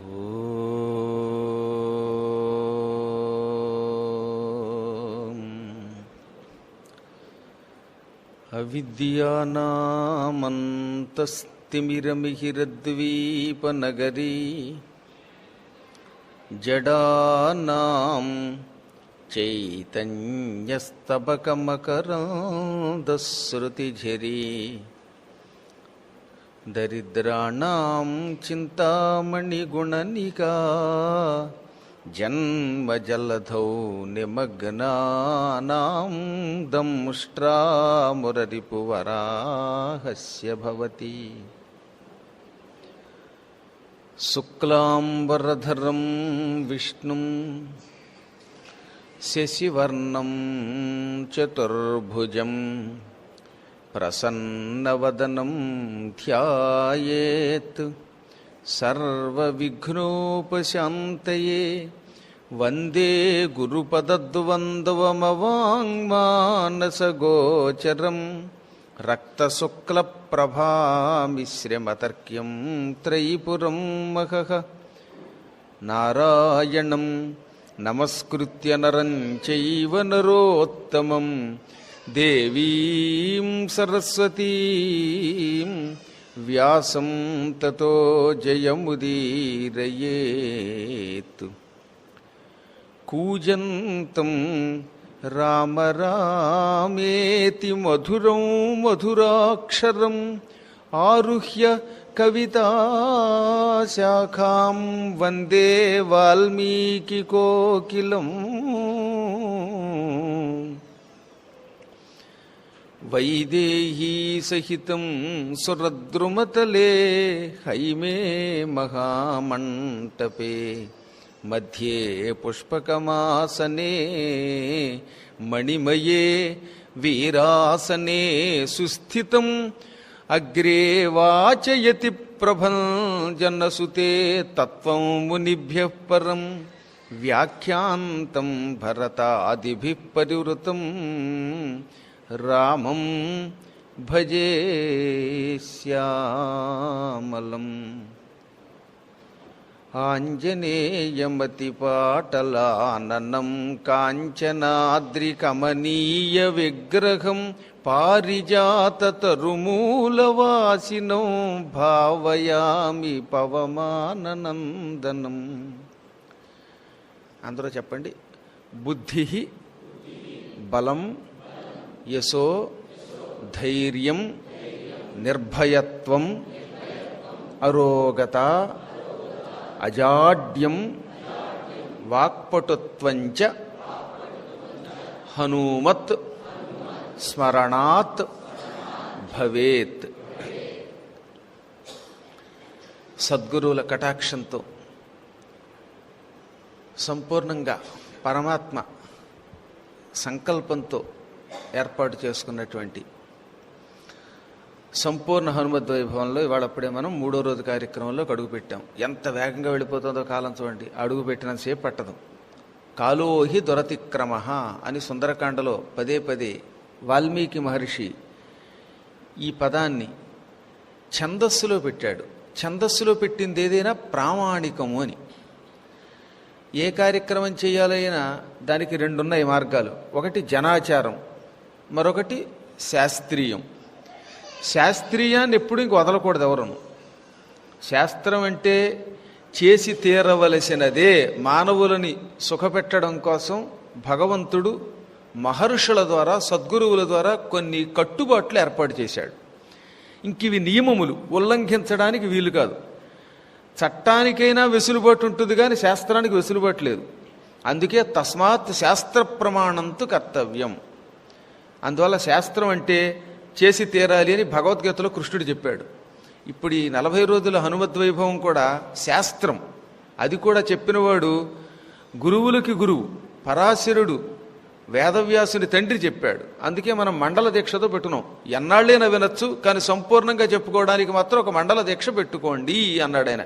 అవిద్యానామంతస్తిమిరమిహిరద్వీపనగరీ జడానాం చైతన్యస్తబకమకరందశ్రుతిఝరీ దరిద్రాణాం చింతామణిగుణనికా జన్మజలధౌ నిమగ్నానాం దంష్ట్రామురరిపువరాహస్య భవతి. శుక్లాంబరధరం విష్ణుం శశివర్ణం చతుర్భుజం ప్రసన్నవదనం ధ్యాయేత్ సర్వవిఘ్నోపశాంతయే. వందే గురుపదద్వంద్వమవాङ्మానసగోచరం రక్తశుక్లప్రభామిశ్రమతర్క్యం త్రైపురం మహః. నారాయణం నమస్కృత్య నరం చైవ నరోత్తమం దేవీం సరస్వతీం వ్యాసం తతో జయముదీరయేత్. కూజంతం రామ రామేతి మధురం మధురాక్షరం ఆరుహ్య కవితాశాఖాం వందే వాల్మీకి కోకిలం. వైదేహీ సహితం సురద్రుమతలే హైమే మహామంటపే మధ్యే పుష్పకమాసనే మణిమయే వీరాసనే సుస్థితం. అగ్రే వాచయతి ప్రభంజనసుతే తత్వం మునిభ్యః పరం. వ్యాఖ్యాంతం భరతాదిభిః పరివృతం రామం భజే శ్యామలం. ఆంజనేయమతిపాటలాననం కాంచనాద్రికమనీయ విగ్రహం పారిజాతతరుమూలవాసినం భావయామి పవమాననందనం. అందరూ చెప్పండి. బుద్ధి బలం యశో ధైర్యం నిర్భయత్వం అరోగత అజాడ్యం వాక్పటుత్వంచ హనుమత్ స్మరణాత్ భవేత్. సద్గురువుల కటాక్షంతో సంపూర్ణంగా పరమాత్మ సంకల్పంతో ఏర్పాటు చేసుకున్నటువంటి సంపూర్ణ హనుమద్వైభవంలో ఇవాళప్పుడే మనం 3వ రోజు కార్యక్రమంలోకి అడుగుపెట్టాం. ఎంత వేగంగా వెళ్ళిపోతుందో కాలం చూడండి. అడుగు పెట్టినంతసేపు పట్టదు. కాలోహి దురతిక్రమ అని సుందరకాండలో పదే పదే వాల్మీకి మహర్షి ఈ పదాన్ని ఛందస్సులో పెట్టాడు. ఛందస్సులో పెట్టింది ఏదైనా ప్రామాణికము అని. ఏ కార్యక్రమం చేయాలైనా దానికి 2 ఉన్నాయి మార్గాలు. ఒకటి జనాచారం, మరొకటి శాస్త్రీయం. శాస్త్రీయాన్ని ఎప్పుడు ఇంక వదలకూడదు ఎవరును. శాస్త్రం అంటే చేసి తీరవలసినదే. మానవులని సుఖపెట్టడం కోసం భగవంతుడు మహర్షుల ద్వారా సద్గురువుల ద్వారా కొన్ని కట్టుబాట్లు ఏర్పాటు చేశాడు. ఇంక ఇవి నియమములు, ఉల్లంఘించడానికి వీలు కాదు. చట్టానికైనా వెసులుబాటు ఉంటుంది కానీ శాస్త్రానికి వెసులుబాటు లేదు. అందుకే తస్మాత్ శాస్త్ర ప్రమాణంతు కర్తవ్యం. అందువల్ల శాస్త్రం అంటే చేసి తీరాలి అని భగవద్గీతలో కృష్ణుడు చెప్పాడు. ఇప్పుడు ఈ 40 రోజుల హనుమద్వైభవం కూడా శాస్త్రం. అది కూడా చెప్పినవాడు గురువులకి గురువు పరాశరుడు వేదవ్యాసుని తండ్రి చెప్పాడు. అందుకే మనం మండల దీక్షతో పెట్టున్నాం. ఎన్నాళ్ళైనా వినొచ్చు, కానీ సంపూర్ణంగా చెప్పుకోవడానికి మాత్రం ఒక మండల దీక్ష పెట్టుకోండి అన్నాడు ఆయన.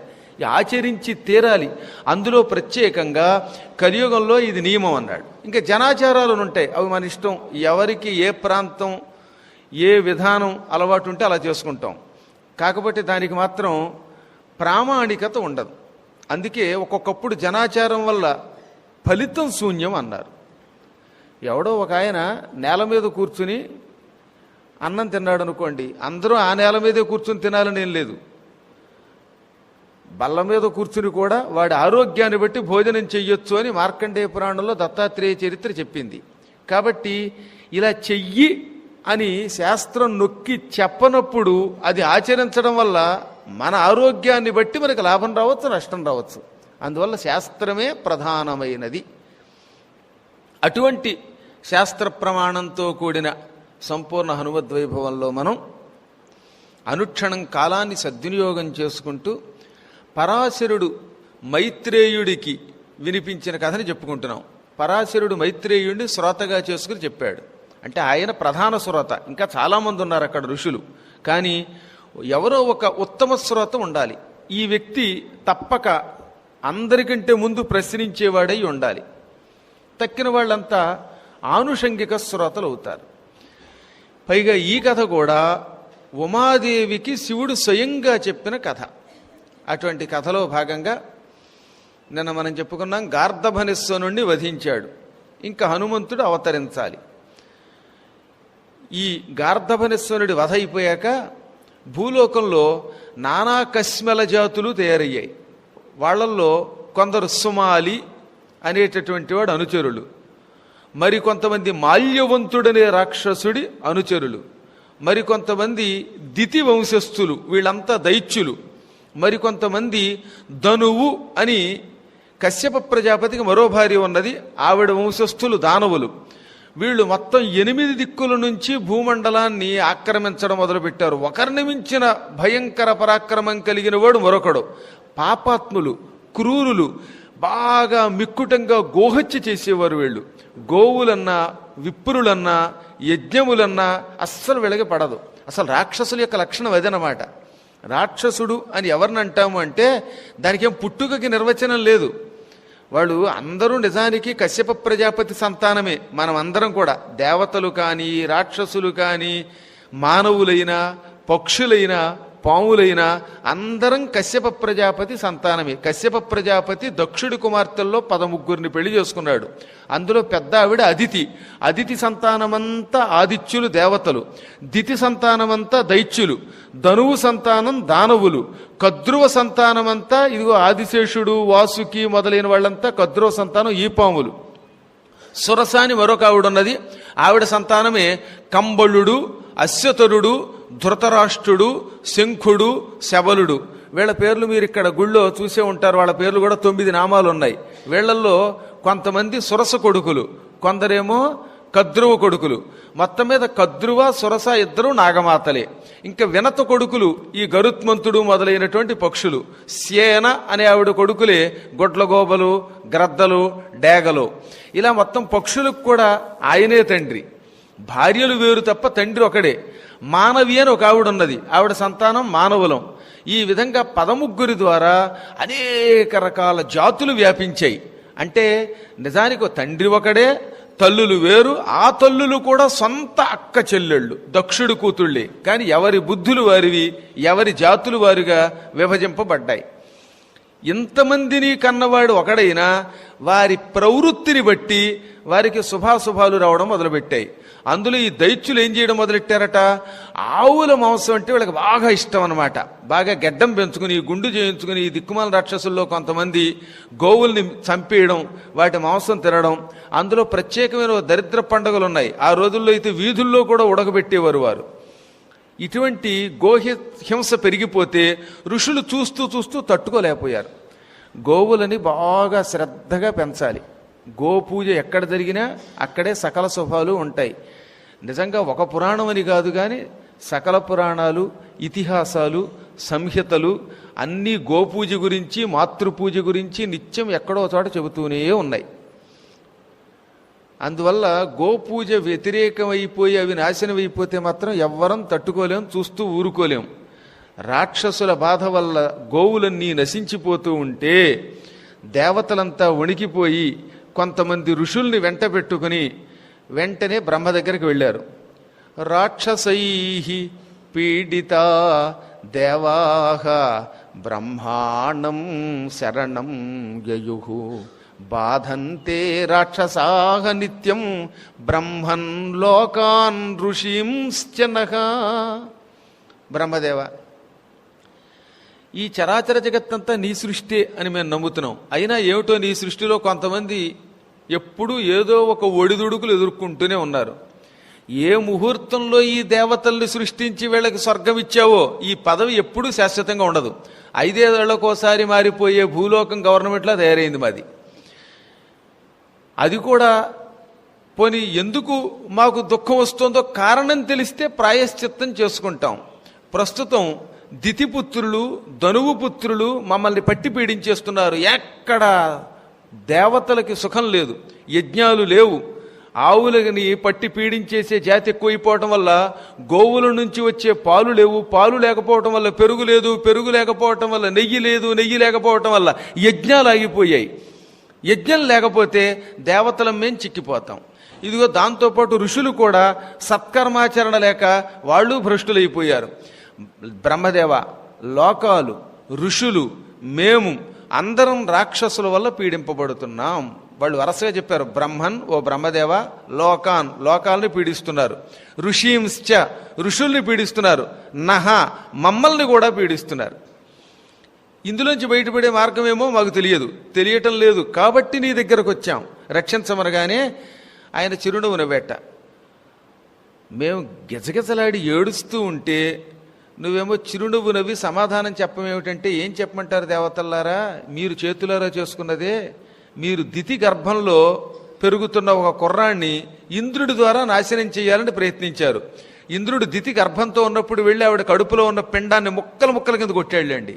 ఆచరించి తీరాలి. అందులో ప్రత్యేకంగా కలియుగంలో ఇది నియమం అన్నాడు. ఇంకా జనాచారాలు ఉంటాయి, అవి మన ఇష్టం. ఎవరికి ఏ ప్రాంతం ఏ విధానం అలవాటు ఉంటే అలా చేసుకుంటాం. కాకపోతే దానికి మాత్రం ప్రామాణికత ఉండదు. అందుకే ఒక్కొక్కప్పుడు జనాచారం వల్ల ఫలితం శూన్యం అన్నారు. ఎవడో ఒక ఆయన నేల మీద కూర్చుని అన్నం తిన్నాడు అనుకోండి, అందరూ ఆ నేల మీదే కూర్చుని తినాలని ఏం లేదు. బల్ల మీద కూర్చుని కూడా వాడి ఆరోగ్యాన్ని బట్టి భోజనం చెయ్యొచ్చు అని మార్కండేయ పురాణంలో దత్తాత్రేయ చరిత్ర చెప్పింది. కాబట్టి ఇలా చెయ్యి అని శాస్త్రం నొక్కి చెప్పనప్పుడు అది ఆచరించడం వల్ల మన ఆరోగ్యాన్ని బట్టి మనకు లాభం రావచ్చు, నష్టం రావచ్చు. అందువల్ల శాస్త్రమే ప్రధానమైనది. అటువంటి శాస్త్ర ప్రమాణంతో కూడిన సంపూర్ణ హనుమద్వైభవంలో మనం అనుక్షణం కాలాన్ని సద్వినియోగం చేసుకుంటూ పరాశరుడు మైత్రేయుడికి వినిపించిన కథని చెప్పుకుంటున్నాం. పరాశరుడు మైత్రేయుడిని శ్రోతగా చేసుకుని చెప్పాడు. అంటే ఆయన ప్రధాన శ్రోత, ఇంకా చాలామంది ఉన్నారు అక్కడ ఋషులు, కానీ ఎవరో ఒక ఉత్తమ శ్రోత ఉండాలి. ఈ వ్యక్తి తప్పక అందరికంటే ముందు ప్రశ్నించేవాడై ఉండాలి. తక్కిన వాళ్ళంతా ఆనుషంగిక శ్రోతలు అవుతారు. పైగా ఈ కథ కూడా ఉమాదేవికి శివుడు స్వయంగా చెప్పిన కథ. అటువంటి కథలో భాగంగా నిన్న మనం చెప్పుకున్నాం, గార్ధభనిస్వనుణ్ణి వధించాడు, ఇంకా హనుమంతుడు అవతరించాలి. ఈ గార్ధభనిస్వనుడి వధ అయిపోయాక భూలోకంలో నానా కశ్మల జాతులు తయారయ్యాయి. వాళ్ళల్లో కొందరు సుమాలి అనేటటువంటి వాడు అనుచరులు, మరికొంతమంది మాల్యవంతుడనే రాక్షసుడి అనుచరులు, మరికొంతమంది దితి వంశస్థులు, వీళ్ళంతా దైత్యులు, మరికొంతమంది ధనువు అని కశ్యప ప్రజాపతికి మరో భార్య ఉన్నది, ఆవిడ వంశస్థులు దానవులు. వీళ్ళు మొత్తం 8 దిక్కుల నుంచి భూమండలాన్ని ఆక్రమించడం మొదలుపెట్టారు. ఒకరిని మించిన భయంకర పరాక్రమం కలిగిన వాడు మరొకడు. పాపాత్ములు, క్రూరులు, బాగా మిక్కుటంగా గోహత్య చేసేవారు వీళ్ళు. గోవులన్నా విప్రులన్నా యజ్ఞములన్నా అస్సలు వీళ్ళకి పడదు. అసలు రాక్షసుల యొక్క లక్షణం అదనమాట. రాక్షసుడు అని ఎవరిని అంటాము అంటే దానికి ఏం పుట్టుకకి నిర్వచనం లేదు. వాళ్ళు అందరూ నిజానికి కశ్యప ప్రజాపతి సంతానమే. మనం అందరం కూడా దేవతలు కానీ రాక్షసులు కానీ మానవులైనా పక్షులైనా పాములైనా అందరం కశ్యప ప్రజాపతి సంతానమే. కశ్యప ప్రజాపతి దక్షుడి కుమార్తెల్లో 13 పెళ్లి చేసుకున్నాడు. అందులో పెద్ద ఆవిడ అదితి. అదితి సంతానమంతా ఆదిత్యులు దేవతలు, దితి సంతానమంతా దైత్యులు, ధనువు సంతానం దానవులు, కద్రువ సంతానమంతా ఇదిగో ఆదిశేషుడు వాసుకి మొదలైన వాళ్ళంతా కద్రువ సంతానం ఈ పాములు. సురసాని మరొక ఆవిడున్నది, ఆవిడ సంతానమే కంబళుడు, అశ్వతరుడు, ధృతరాష్ట్రుడు, శంఖుడు, శబలుడు. వీళ్ళ పేర్లు మీరు ఇక్కడ గుళ్ళో చూసే ఉంటారు. వాళ్ళ పేర్లు కూడా 9 నామాలు ఉన్నాయి. వీళ్లల్లో కొంతమంది సురస కొడుకులు, కొందరేమో కద్రువ కొడుకులు. మొత్తం మీద కద్రువ సురస ఇద్దరు నాగమాతలే. ఇంకా వినత కొడుకులు ఈ గరుత్మంతుడు మొదలైనటువంటి పక్షులు. సేన అనే ఆవిడ కొడుకులే గొడ్లగోబలు, గ్రద్దలు, డేగలు. ఇలా మొత్తం పక్షులకు కూడా ఆయనే తండ్రి. భార్యలు వేరు తప్ప తండ్రి ఒకడే. మానవి అని ఒక ఆవిడ ఉన్నది, ఆవిడ సంతానం మానవులం. ఈ విధంగా 13 ద్వారా అనేక రకాల జాతులు వ్యాపించాయి. అంటే నిజానికి తండ్రి ఒకడే, తల్లులు వేరు. ఆ తల్లులు కూడా సొంత అక్క చెల్లెళ్ళు, దక్షుడు కూతుళ్ళే. కానీ ఎవరి బుద్ధులు వారివి, ఎవరి జాతులు వారుగా విభజింపబడ్డాయి. ఇంతమందిని కన్నవాడు ఒకడైనా వారి ప్రవృత్తిని బట్టి వారికి శుభాశుభాలు రావడం మొదలుపెట్టాయి. అందులో ఈ దైత్యులు ఏం చేయడం మొదలెట్టారట, ఆవుల మాంసం అంటే వీళ్ళకి బాగా ఇష్టం అనమాట. బాగా గెడ్డం పెంచుకుని గుండు చేయించుకుని ఈ దిక్కుమాల రాక్షసుల్లో కొంతమంది గోవుల్ని చంపేయడం, వాటి మాంసం తినడం. అందులో ప్రత్యేకమైన దరిద్ర పండుగలు ఉన్నాయి. ఆ రోజుల్లో అయితే వీధుల్లో కూడా ఉడకబెట్టేవారు వారు. ఇటువంటి హింస పెరిగిపోతే ఋషులు చూస్తూ చూస్తూ తట్టుకోలేకపోయారు. గోవులని బాగా శ్రద్ధగా పెంచాలి. గోపూజ ఎక్కడ జరిగినా అక్కడే సకల శుభాలు ఉంటాయి. నిజంగా ఒక పురాణం అని కాదు, కానీ సకల పురాణాలు, ఇతిహాసాలు, సంహితలు అన్నీ గోపూజ గురించి, మాతృపూజ గురించి నిత్యం ఎక్కడో చోట చెబుతూనే ఉన్నాయి. అందువల్ల గోపూజ వ్యతిరేకమైపోయి అవి నాశనం అయిపోతే మాత్రం ఎవ్వరం తట్టుకోలేం, చూస్తూ ఊరుకోలేం. రాక్షసుల బాధ వల్ల గోవులన్నీ నశించిపోతూ ఉంటే దేవతలంతా వణికిపోయి కొంతమంది ఋషుల్ని వెంట పెట్టుకుని వెంటనే బ్రహ్మ దగ్గరికి వెళ్ళారు. రాక్షసై పీడిత దేవాహ బ్రహ్మాణం శరణం యయుః బాధంతే రాక్షసాః నిత్యం బ్రహ్మన్ లోకాన్ ఋషీంశ్చ నః. బ్రహ్మదేవ, ఈ చరాచర జగత్తంతా నీ సృష్టి అని మేము నమ్ముతున్నాం. అయినా ఏమిటో నీ సృష్టిలో కొంతమంది ఎప్పుడూ ఏదో ఒక ఒడిదుడుకులు ఎదుర్కొంటూనే ఉన్నారు. ఏ ముహూర్తంలో ఈ దేవతల్ని సృష్టించి వీళ్ళకి స్వర్గం ఇచ్చావో ఈ పదవి ఎప్పుడూ శాశ్వతంగా ఉండదు. 5 ఏళ్లకోసారి మారిపోయే భూలోకం గవర్నమెంట్లా తయారైంది మాది. అది కూడా పోనీ ఎందుకు మాకు దుఃఖం వస్తుందో కారణం తెలిస్తే ప్రాయశ్చిత్తం చేసుకుంటాం. ప్రస్తుతం దితిపుత్రులు ధనువుపుత్రులు మమ్మల్ని పట్టి పీడించేస్తున్నారు. ఎక్కడ దేవతలకి సుఖం లేదు, యజ్ఞాలు లేవు. ఆవులని పట్టి పీడించేసే జాతి ఎక్కువైపోవటం వల్ల గోవుల నుంచి వచ్చే పాలు లేవు, పాలు లేకపోవటం వల్ల పెరుగు లేదు, పెరుగు లేకపోవటం వల్ల నెయ్యి లేదు, నెయ్యి లేకపోవటం వల్ల యజ్ఞాలు ఆగిపోయాయి. యజ్ఞం లేకపోతే దేవతలం మేము చిక్కిపోతాం. ఇదిగో దాంతోపాటు ఋషులు కూడా సత్కర్మాచరణ లేక వాళ్ళు భ్రష్టులైపోయారు. బ్రహ్మదేవ, లోకాలు, ఋషులు, మేము అందరం రాక్షసుల వల్ల పీడింపబడుతున్నాం. వాళ్ళు వరుసగా చెప్పారు. బ్రహ్మన్, ఓ బ్రహ్మదేవ, లోకాన్, లోకాలని పీడిస్తున్నారు. ఋషీంశ్చ, ఋషుల్ని పీడిస్తున్నారు. నహ, మమ్మల్ని కూడా పీడిస్తున్నారు. ఇందులోంచి బయటపడే మార్గమేమో మాకు తెలియటం లేదు. కాబట్టి నీ దగ్గరకు వచ్చాం, రక్షించమనగానే ఆయన చిరునవ్వు నవ్వేట. మేము గిజగిజలాడి ఏడుస్తూ ఉంటే నువ్వేమో చిరునవ్వు నవ్వి సమాధానం చెప్పమేమిటంటే ఏం చెప్పమంటారు దేవతల్లారా? మీరు చేతులారా చేసుకున్నదే. మీరు దితి గర్భంలో పెరుగుతున్న ఒక కుర్రాన్ని ఇంద్రుడి ద్వారా నాశనం చేయాలని ప్రయత్నించారు. ఇంద్రుడు దితి గర్భంతో ఉన్నప్పుడు వెళ్ళి ఆవిడ కడుపులో ఉన్న పిండాన్ని ముక్కలు ముక్కల కింద కొట్టాళ్ళండి.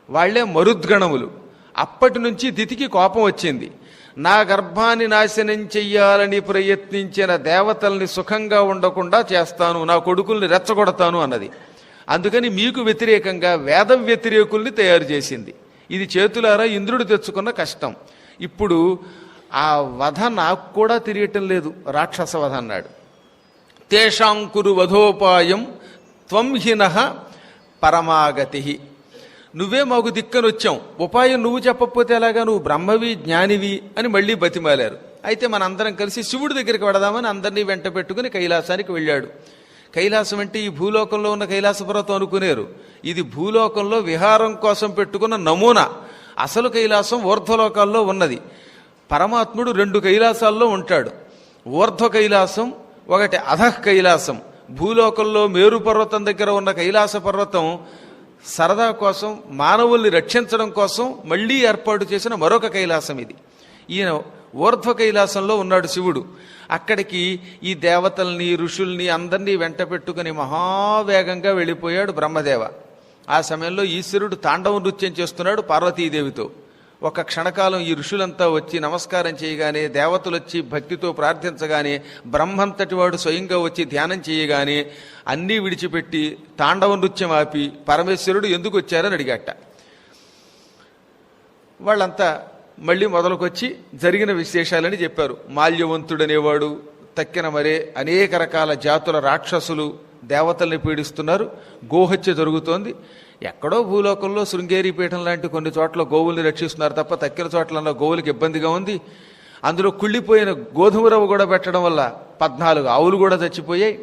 వాళ్లే మరుద్గణములు. అప్పటి నుంచి దితికి కోపం వచ్చింది. నా గర్భాన్ని నాశనం చెయ్యాలని ప్రయత్నించిన దేవతల్ని సుఖంగా ఉండకుండా చేస్తాను, నా కొడుకుల్ని రెచ్చగొడతాను అన్నది. అందుకని మీకు వ్యతిరేకంగా వేద వ్యతిరేకుల్ని తయారు చేసింది. ఇది చేతులారా ఇంద్రుడు తెచ్చుకున్న కష్టం. ఇప్పుడు ఆ వధ నాకు కూడా తెలియటం లేదు. రాక్షస వధ అన్నాడు. తేషాంకురు వధోపాయం త్వం హినః పరమాగతి. నువ్వే మాకు దిక్కని వచ్చాం, ఉపాయం నువ్వు చెప్పకపోతే ఎలాగా? నువ్వు బ్రహ్మవి, జ్ఞానివి అని మళ్ళీ బతిమాలారు. అయితే మనందరం కలిసి శివుడి దగ్గరికి వెడదామని అందరినీ వెంట పెట్టుకుని కైలాసానికి వెళ్ళాడు. కైలాసం అంటే ఈ భూలోకంలో ఉన్న కైలాస పర్వతం అనుకునేరు. ఇది భూలోకంలో విహారం కోసం పెట్టుకున్న నమూనా. అసలు కైలాసం ఊర్ధ్వలోకాల్లో ఉన్నది. పరమాత్ముడు 2 కైలాసాల్లో ఉంటాడు. ఊర్ధ్వ కైలాసం, ఒకటి అధః కైలాసం. భూలోకంలో మేరు పర్వతం దగ్గర ఉన్న కైలాస పర్వతం సరదా కోసం, మానవుల్ని రక్షించడం కోసం మళ్లీ ఏర్పాటు చేసిన మరొక కైలాసం ఇది. ఈయన ఊర్ధ్వ కైలాసంలో ఉన్నాడు శివుడు. అక్కడికి ఈ దేవతల్ని, ఋషుల్ని అందరినీ వెంట పెట్టుకుని మహావేగంగా వెళ్ళిపోయాడు బ్రహ్మదేవ. ఆ సమయంలో ఈశ్వరుడు తాండవ నృత్యం చేస్తున్నాడు పార్వతీదేవితో. ఒక క్షణకాలం ఈ ఋషులంతా వచ్చి నమస్కారం చేయగానే, దేవతలు వచ్చి భక్తితో ప్రార్థించగానే, బ్రహ్మంతటి వాడు స్వయంగా వచ్చి ధ్యానం చేయగానే అన్నీ విడిచిపెట్టి తాండవ నృత్యం ఆపి పరమేశ్వరుడు ఎందుకు వచ్చారని అడిగాట. వాళ్ళంతా మళ్ళీ మొదలుకొచ్చి జరిగిన విశేషాలని చెప్పారు. మాల్యవంతుడనేవాడు, తక్కిన మరే అనేక రకాల జాతుల రాక్షసులు దేవతల్ని పీడిస్తున్నారు. గోహత్య జరుగుతోంది. ఎక్కడో భూలోకంలో శృంగేరి పీఠం లాంటి కొన్ని చోట్ల గోవుల్ని రక్షిస్తున్నారు తప్ప తక్కిన చోట్ల గోవులకి ఇబ్బందిగా ఉంది. అందులో కుళ్ళిపోయిన గోధుమ రవ్వ కూడా పెట్టడం వల్ల 14 ఆవులు కూడా చచ్చిపోయాయి.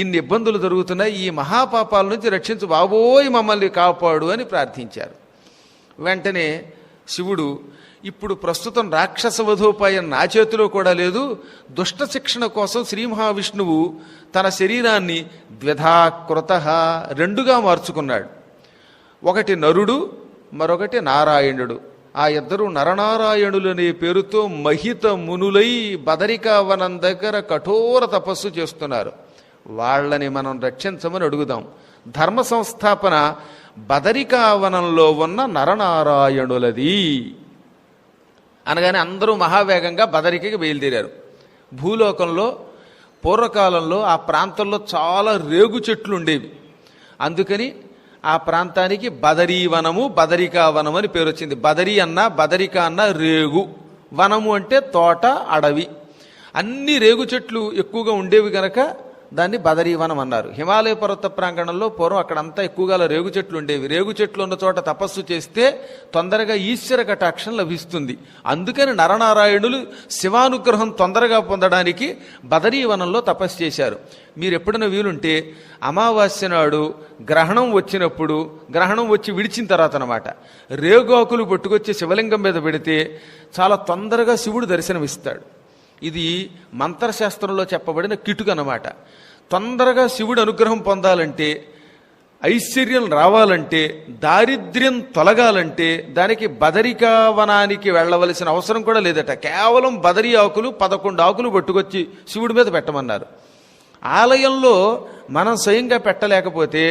ఇన్ని ఇబ్బందులు జరుగుతున్నాయి. ఈ మహాపాపాల నుంచి రక్షించు బాబోయ్, మమ్మల్ని కాపాడు అని ప్రార్థించారు. వెంటనే శివుడు, ఇప్పుడు ప్రస్తుతం రాక్షస వధోపాయం నా చేతిలో కూడా లేదు. దుష్ట శిక్షణ కోసం శ్రీ మహావిష్ణువు తన శరీరాన్ని ద్విధాకృత 2గా మార్చుకున్నాడు. ఒకటి నరుడు, మరొకటి నారాయణుడు. ఆ ఇద్దరు నరనారాయణులనే పేరుతో మహిత మునులై బదరికావనం దగ్గర కఠోర తపస్సు చేస్తున్నారు. వాళ్ళని మనం రక్షించమని అడుగుదాం. ధర్మ సంస్థాపన బదరికావనంలో ఉన్న నరనారాయణులది అనగానే అందరూ మహావేగంగా బదరికకి బయలుదేరారు. భూలోకంలో పూర్వకాలంలో ఆ ప్రాంతంలో చాలా రేగు చెట్లు ఉండేవి. అందుకని ఆ ప్రాంతానికి బదరీవనము, బదరికావనం అని పేరు వచ్చింది. బదరి అన్న, బదరిక అన్న రేగు, వనము అంటే తోట, అడవి. అన్ని రేగు చెట్లు ఎక్కువగా ఉండేవి గనక దాన్ని బదరీవనం అన్నారు. హిమాలయ పర్వత ప్రాంగణంలో పూర్వం అక్కడంతా ఎక్కువగా రేగు చెట్లు ఉండేవి. రేగు చెట్లు ఉన్న చోట తపస్సు చేస్తే తొందరగా ఈశ్వర కటాక్షం లభిస్తుంది. అందుకని నరనారాయణులు శివానుగ్రహం తొందరగా పొందడానికి బదరీవనంలో తపస్సు చేశారు. మీరు ఎప్పుడైనా వీలుంటే అమావాస్య నాడు గ్రహణం వచ్చినప్పుడు, గ్రహణం వచ్చి విడిచిన తర్వాత అనమాట, రేగాకులు పట్టుకొచ్చి శివలింగం మీద పెడితే చాలా తొందరగా శివుడు దర్శనమిస్తాడు. ఇది మంత్రశాస్త్రంలో చెప్పబడిన కిటుకనమాట. తొందరగా శివుడు అనుగ్రహం పొందాలంటే, ఐశ్వర్యం రావాలంటే, దారిద్ర్యం తొలగాలంటే దానికి బదరికావనానికి వెళ్ళవలసిన అవసరం కూడా లేదట. కేవలం బదరి ఆకులు 11 ఆకులు పట్టుకొచ్చి శివుడి మీద పెట్టమన్నారు. ఆలయంలో మనం స్వయంగా పెట్టలేకపోతే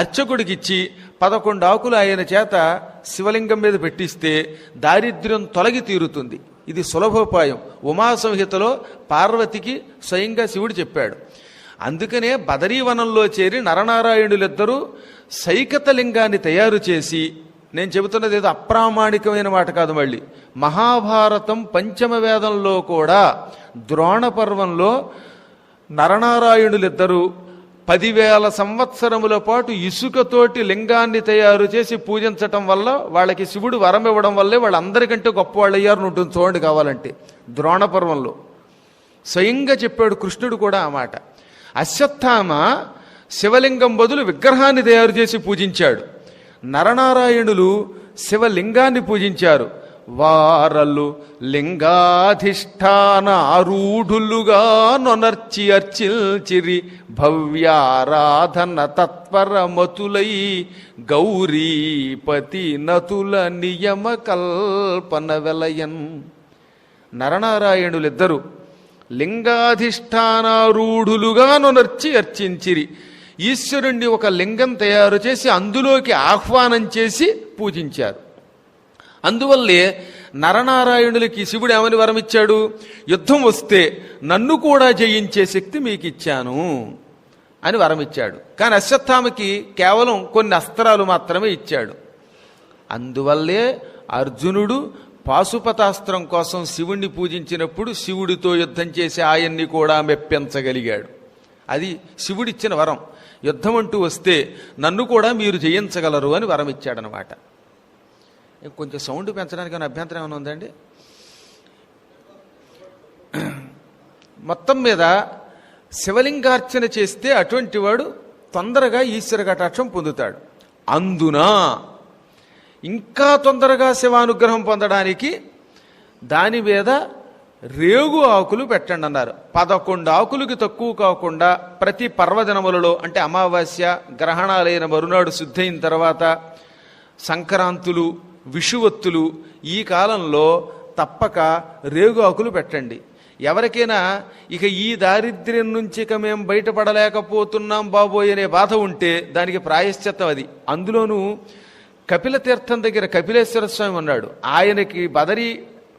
అర్చకుడికి ఇచ్చి 11 ఆకులు ఆయన చేత శివలింగం మీద పెట్టిస్తే దారిద్ర్యం తొలగి తీరుతుంది. ఇది సులభోపాయం. ఉమా సంహితలో పార్వతికి స్వయంగా శివుడు చెప్పాడు. అందుకనే బదరీవనంలో చేరి నరనారాయణులిద్దరూ సైకత లింగాన్ని తయారు చేసి, నేను చెబుతున్నది ఏదో అప్రామాణికమైన మాట కాదు, మళ్ళీ మహాభారతం పంచమ వేదంలో కూడా ద్రోణ పర్వంలో నరనారాయణులిద్దరూ 10,000 సంవత్సరముల పాటు ఇసుకతోటి లింగాన్ని తయారు చేసి పూజించటం వల్ల వాళ్ళకి శివుడు వరం ఇవ్వడం వల్లే వాళ్ళందరికంటే గొప్పవాళ్ళు అయ్యారు ఉంటుంది. చూడండి కావాలంటే ద్రోణ పర్వంలో స్వయంగా చెప్పాడు కృష్ణుడు కూడా ఆ మాట. అశ్వత్థామ శివలింగం బదులు విగ్రహాన్ని తయారు చేసి పూజించాడు. నరనారాయణులు శివలింగాన్ని పూజించారు. వారలు లింగాధిష్టాన ఆరూఢులుగా నొనర్చి అర్చిల్చిరి భవ్యారాధన తత్పరమతులై గౌరీపతి నతుల నియమ కల్పన వెలయన్. నరనారాయణులిద్దరూ లింగాధిష్టానారూఢులుగా నొనర్చి అర్చించిరి. ఈశ్వరుణ్ణి ఒక లింగం తయారు చేసి అందులోకి ఆహ్వానం చేసి పూజించారు. అందువల్లే నరనారాయణులకి శివుడు ఏమని వరం ఇచ్చాడు? యుద్ధం వస్తే నన్ను కూడా జయించే శక్తి మీకు ఇచ్చాను అని వరం ఇచ్చాడు. కానీ అశ్వత్థామకి కేవలం కొన్ని అస్త్రాలు మాత్రమే ఇచ్చాడు. అందువల్లే అర్జునుడు పాశుపతాస్త్రం కోసం శివుణ్ణి పూజించినప్పుడు శివుడితో యుద్ధం చేసి ఆయన్ని కూడా మెప్పించగలిగాడు. అది శివుడిచ్చిన వరం. యుద్ధం అంటూ వస్తే నన్ను కూడా మీరు జయించగలరు అని వరం ఇచ్చాడనమాట. కొంచెం సౌండ్ పెంచడానికి ఏమైనా అభ్యంతరం ఏమైనా ఉందండి? మొత్తం మీద శివలింగార్చన చేస్తే అటువంటి వాడు తొందరగా ఈశ్వర కటాక్షం పొందుతాడు. అందున ఇంకా తొందరగా శివానుగ్రహం పొందడానికి దాని మీద రేగు ఆకులు పెట్టండి అన్నారు. 11 ఆకులకి తక్కువ కాకుండా ప్రతి పర్వదినములలో, అంటే అమావాస్య, గ్రహణాలైన మరునాడు శుద్ధైన తర్వాత, సంక్రాంతులు, విషువత్తులు, ఈ కాలంలో తప్పక రేగు ఆకులు పెట్టండి. ఎవరికైనా ఇక ఈ దారిద్ర్యం నుంచి ఇక మేము బయటపడలేకపోతున్నాం బాబోయ్ అనే బాధ ఉంటే దానికి ప్రాయశ్చిత్తం అది. అందులోనూ కపిల తీర్థం దగ్గర కపిలేశ్వర స్వామి ఉన్నాడు. ఆయనకి బదరీ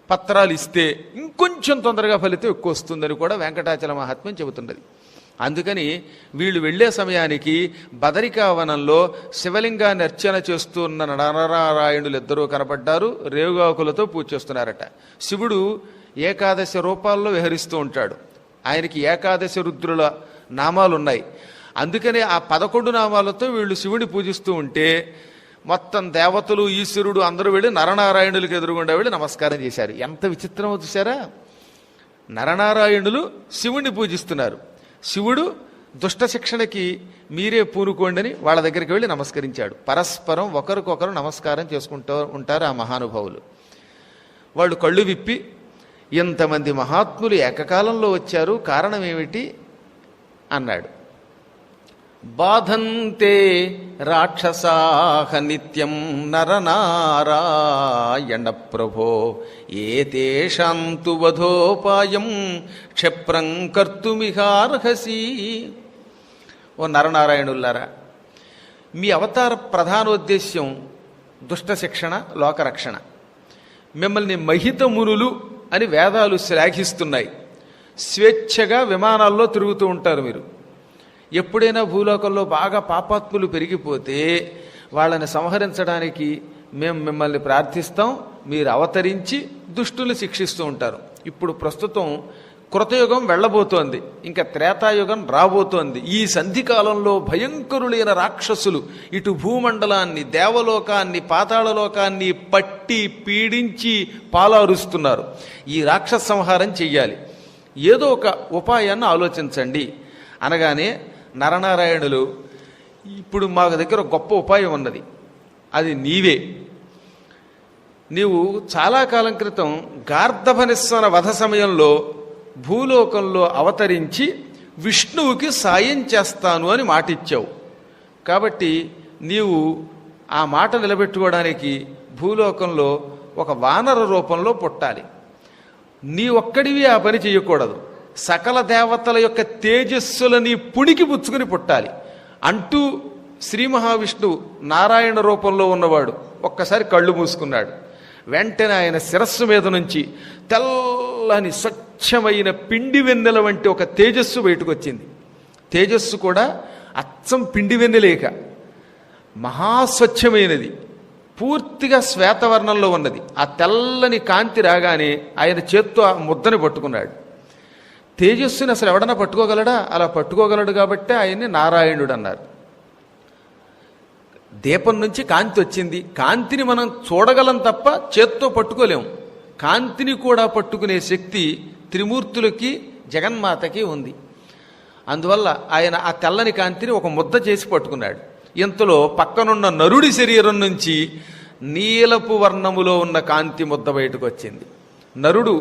పత్రాలు ఇస్తే ఇంకొంచెం తొందరగా ఫలితం ఎక్కువ వస్తుందని కూడా వెంకటాచల మహాత్మ్యం చెబుతున్నది. అందుకని వీళ్ళు వెళ్లే సమయానికి బదరికావనంలో శివలింగాన్ని అర్చన చేస్తున్న నరనారాయణులు ఇద్దరూ కనపడ్డారు. రేగాకులతో పూజ చేస్తున్నారట. శివుడు ఏకాదశి రూపాల్లో విహరిస్తూ ఉంటాడు. ఆయనకి ఏకాదశి రుద్రుల నామాలున్నాయి. అందుకనే ఆ 11 నామాలతో వీళ్ళు శివుడిని పూజిస్తూ ఉంటే మొత్తం దేవతలు, ఈశ్వరుడు అందరూ వెళ్ళి నరనారాయణులకు ఎదురుగుండా వెళ్ళి నమస్కారం చేశారు. ఎంత విచిత్రమో చూసారా? నరనారాయణులు శివుణ్ణి పూజిస్తున్నారు. శివుడు దుష్ట శిక్షణకి మీరే పూనుకోండి అని వాళ్ళ దగ్గరికి వెళ్ళి నమస్కరించాడు. పరస్పరం ఒకరికొకరు నమస్కారం చేసుకుంటూ ఉంటారు ఆ మహానుభావులు. వాళ్ళు కళ్ళు విప్పి, ఎంతమంది మహాత్ములు ఏకకాలంలో వచ్చారు, కారణం ఏమిటి అన్నాడు. బాధంతే రాక్షసాహ నిత్యం నరనారాయణ ప్రభో ఏతేషాంతు వధోపాయం క్షిప్రం కర్తుమిహార్హసి. ఓ నరనారాయణులారా, మీ అవతార ప్రధానోద్దేశ్యం దుష్ట శిక్షణ, లోకరక్షణ. మిమ్మల్ని మహిత మునులు అని వేదాలు శ్లాఘిస్తున్నాయి. స్వేచ్ఛగా విమానాల్లో తిరుగుతూ ఉంటారు మీరు. ఎప్పుడైనా భూలోకంలో బాగా పాపాత్ములు పెరిగిపోతే వాళ్ళని సంహరించడానికి మేము మిమ్మల్ని ప్రార్థిస్తాం, మీరు అవతరించి దుష్టులు శిక్షిస్తూ ఉంటారు. ఇప్పుడు ప్రస్తుతం కృతయుగం వెళ్ళబోతోంది, ఇంకా త్రేతాయుగం రాబోతోంది. ఈ సంధికాలంలో భయంకరులైన రాక్షసులు ఇటు భూమండలాన్ని, దేవలోకాన్ని, పాతాళలోకాన్ని పట్టి పీడించి పాలారుస్తున్నారు. ఈ రాక్షస సంహారం చెయ్యాలి, ఏదో ఒక ఉపాయాన్ని ఆలోచించండి అనగానే నరనారాయణులు, ఇప్పుడు మా దగ్గర గొప్ప ఉపాయం ఉన్నది, అది నీవే. నీవు చాలా కాలం క్రితం గార్ధభనిస్వన వధ సమయంలో భూలోకంలో అవతరించి విష్ణువుకి సాయం చేస్తాను అని మాటిచ్చావు. కాబట్టి నీవు ఆ మాట నిలబెట్టుకోవడానికి భూలోకంలో ఒక వానర రూపంలో పుట్టాలి. నీ ఒక్కడివి ఆ పని చేయకూడదు, సకల దేవతల యొక్క తేజస్సులని పుణికి పుచ్చుకుని పుట్టాలి అంటూ శ్రీ మహావిష్ణువు నారాయణ రూపంలో ఉన్నవాడు ఒక్కసారి కళ్ళు మూసుకున్నాడు. వెంటనే ఆయన శిరస్సు మీద నుంచి తెల్లని స్వచ్ఛమైన పిండి వెన్నెల వంటి ఒక తేజస్సు బయటకు వచ్చింది. తేజస్సు కూడా అచ్చం పిండి వెన్నెలేక మహాస్వచ్ఛమైనది, పూర్తిగా శ్వేతవర్ణంలో ఉన్నది. ఆ తెల్లని కాంతి రాగానే ఆయన చేత్తో ఆ ముద్దని పట్టుకున్నాడు. తేజస్సుని అసలు ఎవడన్నా పట్టుకోగలడా? అలా పట్టుకోగలడు కాబట్టే ఆయన్ని నారాయణుడు అన్నారు. దీపం నుంచి కాంతి వచ్చింది, కాంతిని మనం చూడగలం తప్ప చేత్తో పట్టుకోలేం. కాంతిని కూడా పట్టుకునే శక్తి త్రిమూర్తులకి జగన్మాతకి ఉంది. అందువల్ల ఆయన ఆ తెల్లని కాంతిని ఒక ముద్ద చేసి పట్టుకున్నాడు. ఇంతలో పక్కనున్న నరుడి శరీరం నుంచి నీలపు వర్ణములో ఉన్న కాంతి ముద్ద బయటకు వచ్చింది. నరుడు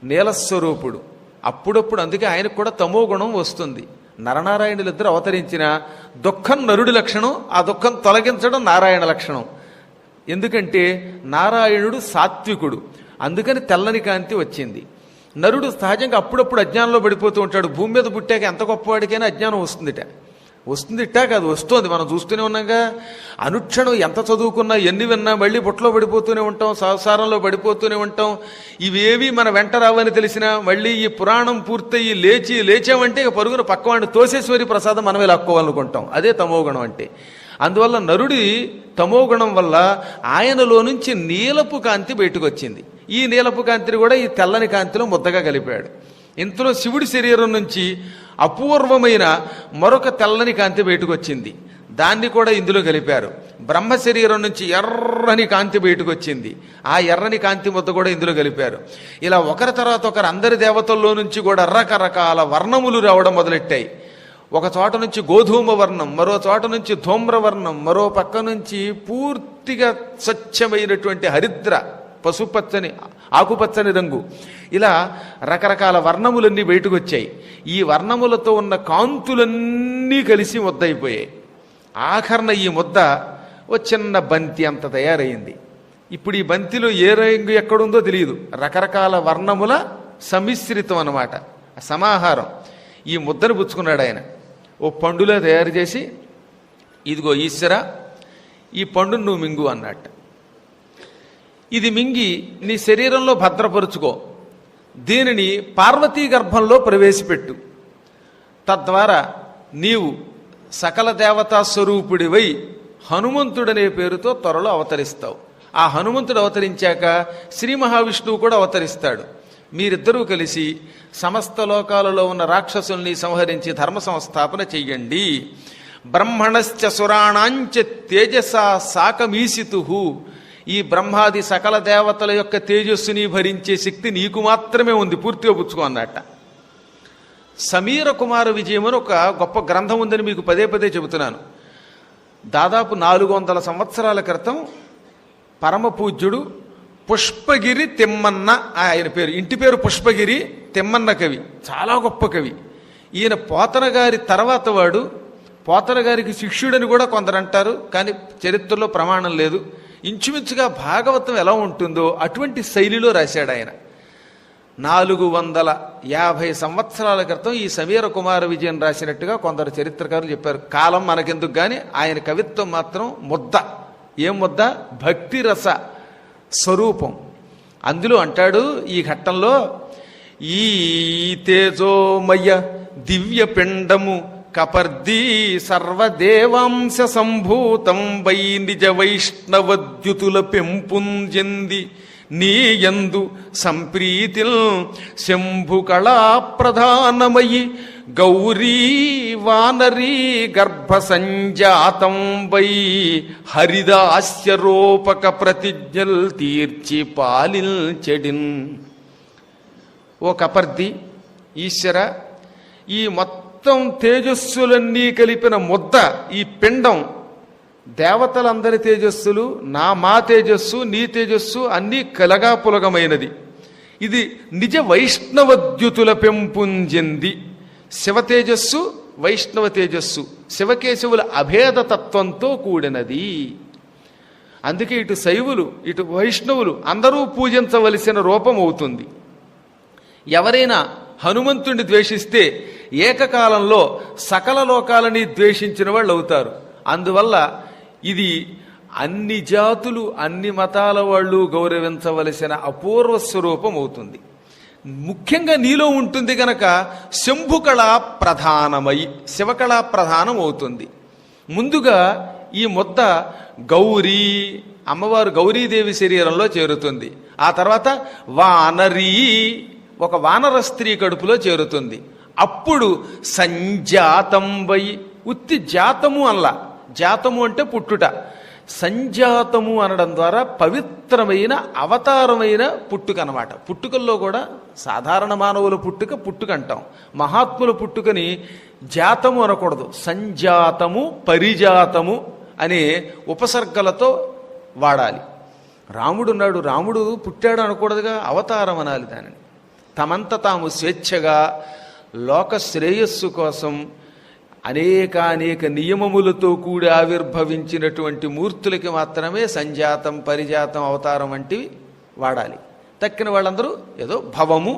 నీలస్వరూపుడు, అప్పుడప్పుడు అందుకే ఆయనకు కూడా తమో గుణం వస్తుంది. నరనారాయణులిద్దరు అవతరించిన దుఃఖం నరుడి లక్షణం, ఆ దుఃఖం తొలగించడం నారాయణ లక్షణం. ఎందుకంటే నారాయణుడు సాత్వికుడు, అందుకని తెల్లని కాంతి వచ్చింది. నరుడు సహజంగా అప్పుడప్పుడు అజ్ఞానంలో పడిపోతూ ఉంటాడు. భూమి మీద పుట్టాక ఎంత గొప్పవాడికైనా అజ్ఞానం వస్తుందిట కాదు, వస్తోంది. మనం చూస్తూనే ఉన్నాగా. అనుక్షణం ఎంత చదువుకున్నా, ఎన్ని విన్నా మళ్ళీ బుట్టలో పడిపోతూనే ఉంటాం, సంసారంలో పడిపోతూనే ఉంటాం. ఇవేవి మన వెంట రావని తెలిసినా మళ్ళీ ఈ పురాణం పూర్తయి లేచామంటే ఇక పరుగున పక్కవాడిని తోసేశ్వరి ప్రసాదం మనమే లాక్కోవాలనుకుంటాం. అదే తమోగుణం అంటే. అందువల్ల నరుడి తమోగుణం వల్ల ఆయనలో నుంచి నీలపు కాంతి బయటకు వచ్చింది. ఈ నీలపు కాంతిని కూడా ఈ తెల్లని కాంతిలో ముద్దగా కలిపాడు. ఇంతలో శివుడి శరీరం నుంచి అపూర్వమైన మరొక తెల్లని కాంతి బయటకు వచ్చింది, దాన్ని కూడా ఇందులో కలిపారు. బ్రహ్మ శరీరం నుంచి ఎర్రని కాంతి బయటకు వచ్చింది, ఆ ఎర్రని కాంతి ముద్ద కూడా ఇందులో కలిపారు. ఇలా ఒకరి తర్వాత ఒకరు అందరి దేవతల్లో నుంచి కూడా రకరకాల వర్ణములు రావడం మొదలెట్టాయి. ఒక చోట నుంచి గోధూమ వర్ణం, మరో చోట నుంచి ధూమ్రవర్ణం, మరో పక్క నుంచి పూర్తిగా స్వచ్ఛమైనటువంటి హరిద్ర పసుపచ్చని ఆకుపచ్చని రంగు, ఇలా రకరకాల వర్ణములన్నీ బయటకు వచ్చాయి. ఈ వర్ణములతో ఉన్న కాంతులన్నీ కలిసి ముద్ద అయిపోయాయి. ఆఖరణ ఈ ముద్ద ఓ చిన్న బంతి అంత తయారైంది. ఇప్పుడు ఈ బంతిలో ఏ రంగు ఎక్కడుందో తెలియదు, రకరకాల వర్ణముల సమిశ్రితం అన్నమాట, సమాహారం. ఈ ముద్దను పుచ్చుకున్నాడు ఆయన. ఓ పండులా తయారు చేసి, ఇదిగో ఈశ్వర, ఈ పండును నువ్వు మింగు అన్నట్టు. ఇది మింగి నీ శరీరంలో భద్రపరుచుకో, దీనిని పార్వతీ గర్భంలో ప్రవేశపెట్టు, తద్వారా నీవు సకల దేవతా స్వరూపుడివై హనుమంతుడనే పేరుతో త్వరలో అవతరిస్తావు. ఆ హనుమంతుడు అవతరించాక శ్రీ మహావిష్ణువు కూడా అవతరిస్తాడు. మీరిద్దరూ కలిసి సమస్త లోకాలలో ఉన్న రాక్షసుల్ని సంహరించి ధర్మ సంస్థాపన చెయ్యండి. బ్రహ్మణశ్చ సురాణాంచ తేజసా సాకమీసితు. ఈ బ్రహ్మాది సకల దేవతల యొక్క తేజస్సుని భరించే శక్తి నీకు మాత్రమే ఉంది, పూర్తిగా పుచ్చుకో అన్నట్ట. సమీర కుమార విజయం అని ఒక గొప్ప గ్రంథం ఉందని మీకు పదే పదే చెబుతున్నాను. దాదాపు 400 సంవత్సరాల క్రితం పరమ పూజ్యుడు పుష్పగిరి తిమ్మన్న, ఆయన పేరు, ఇంటి పేరు పుష్పగిరి, తిమ్మన్న కవి, చాలా గొప్ప కవి. ఈయన పోతన గారి తర్వాత వాడు. పోతన గారికి శిష్యుడని కూడా కొందరు అంటారు, కానీ చరిత్రలో ప్రమాణం లేదు. ఇంచుమించుగా భాగవతం ఎలా ఉంటుందో అటువంటి శైలిలో రాశాడు ఆయన. 450 సంవత్సరాల క్రితం ఈ సమీర కుమార విజయం రాసినట్టుగా కొందరు చరిత్రకారులు చెప్పారు. కాలం మనకెందుకు కానీ ఆయన కవిత్వం మాత్రం ముద్ద. ఏం ముద్ద? భక్తి రస స్వరూపం. అందులో అంటాడు ఈ ఘట్టంలో, ఈ తేజోమయ దివ్య పిండము కపర్దీ సర్వదేవాంశ సంభూతం వై నిజ వైష్ణవద్యుతుల పెంపుంజంది నీయందు సంప్రీతిల్ శంభు కళా ప్రధానమయి గౌరీ వానరీ గర్భ సంజాతం వై హరిదాస్యరూపక ప్రతిజ్ఞల్ తీర్చి పాలించెడిన్. ఓ కపర్ది, ఈశ్వర, ఈ మొత్తం తేజస్సులన్నీ కలిపిన ముద్ద, ఈ పిండం, దేవతలందరి తేజస్సులు, మా తేజస్సు, నీ తేజస్సు అన్నీ కలగాపులగమైనది. ఇది నిజ వైష్ణవద్యుతుల పెంపుంజెంది. శివ తేజస్సు, వైష్ణవ తేజస్సు, శివకేశవుల అభేద తత్వంతో కూడినది. అందుకే ఇటు శైవులు ఇటు వైష్ణవులు అందరూ పూజించవలసిన రూపం అవుతుంది. ఎవరైనా హనుమంతుణ్ణి ద్వేషిస్తే ఏకకాలంలో సకల లోకాలని ద్వేషించిన వాళ్ళు అవుతారు. అందువల్ల ఇది అన్ని జాతులు అన్ని మతాల వాళ్ళు గౌరవించవలసిన అపూర్వ స్వరూపం అవుతుంది. ముఖ్యంగా నీలో ఉంటుంది గనక శంభుకళ ప్రధానమై శివకళ ప్రధానం అవుతుంది. ముందుగా ఈ ముద్ద గౌరీ, అమ్మవారు గౌరీదేవి శరీరంలో చేరుతుంది. ఆ తర్వాత వానరీ, ఒక వానర స్త్రీ కడుపులో చేరుతుంది. అప్పుడు సంజాతం వై, ఉత్తి జాతము అల్లా, జాతము అంటే పుట్టుట, సంజాతము అనడం ద్వారా పవిత్రమైన అవతారమైన పుట్టుక అన్నమాట. పుట్టుకల్లో కూడా సాధారణ మానవుల పుట్టుక అంటాం, మహాత్ముల పుట్టుకని జాతము అనకూడదు, సంజాతము పరిజాతము అనే ఉపసర్గలతో వాడాలి. రాముడున్నాడు, రాముడు పుట్టాడు అనకూడదుగా, అవతారం అనాలి దానిని. తమంత తాము స్వేచ్ఛగా లోక శ్రేయస్సు కోసం అనేక నియమములతో కూడి ఆవిర్భవించినటువంటి మూర్తులకి మాత్రమే సంజాతం పరిజాతం అవతారం వంటివి వాడాలి. తక్కిన వాళ్ళందరూ ఏదో భవము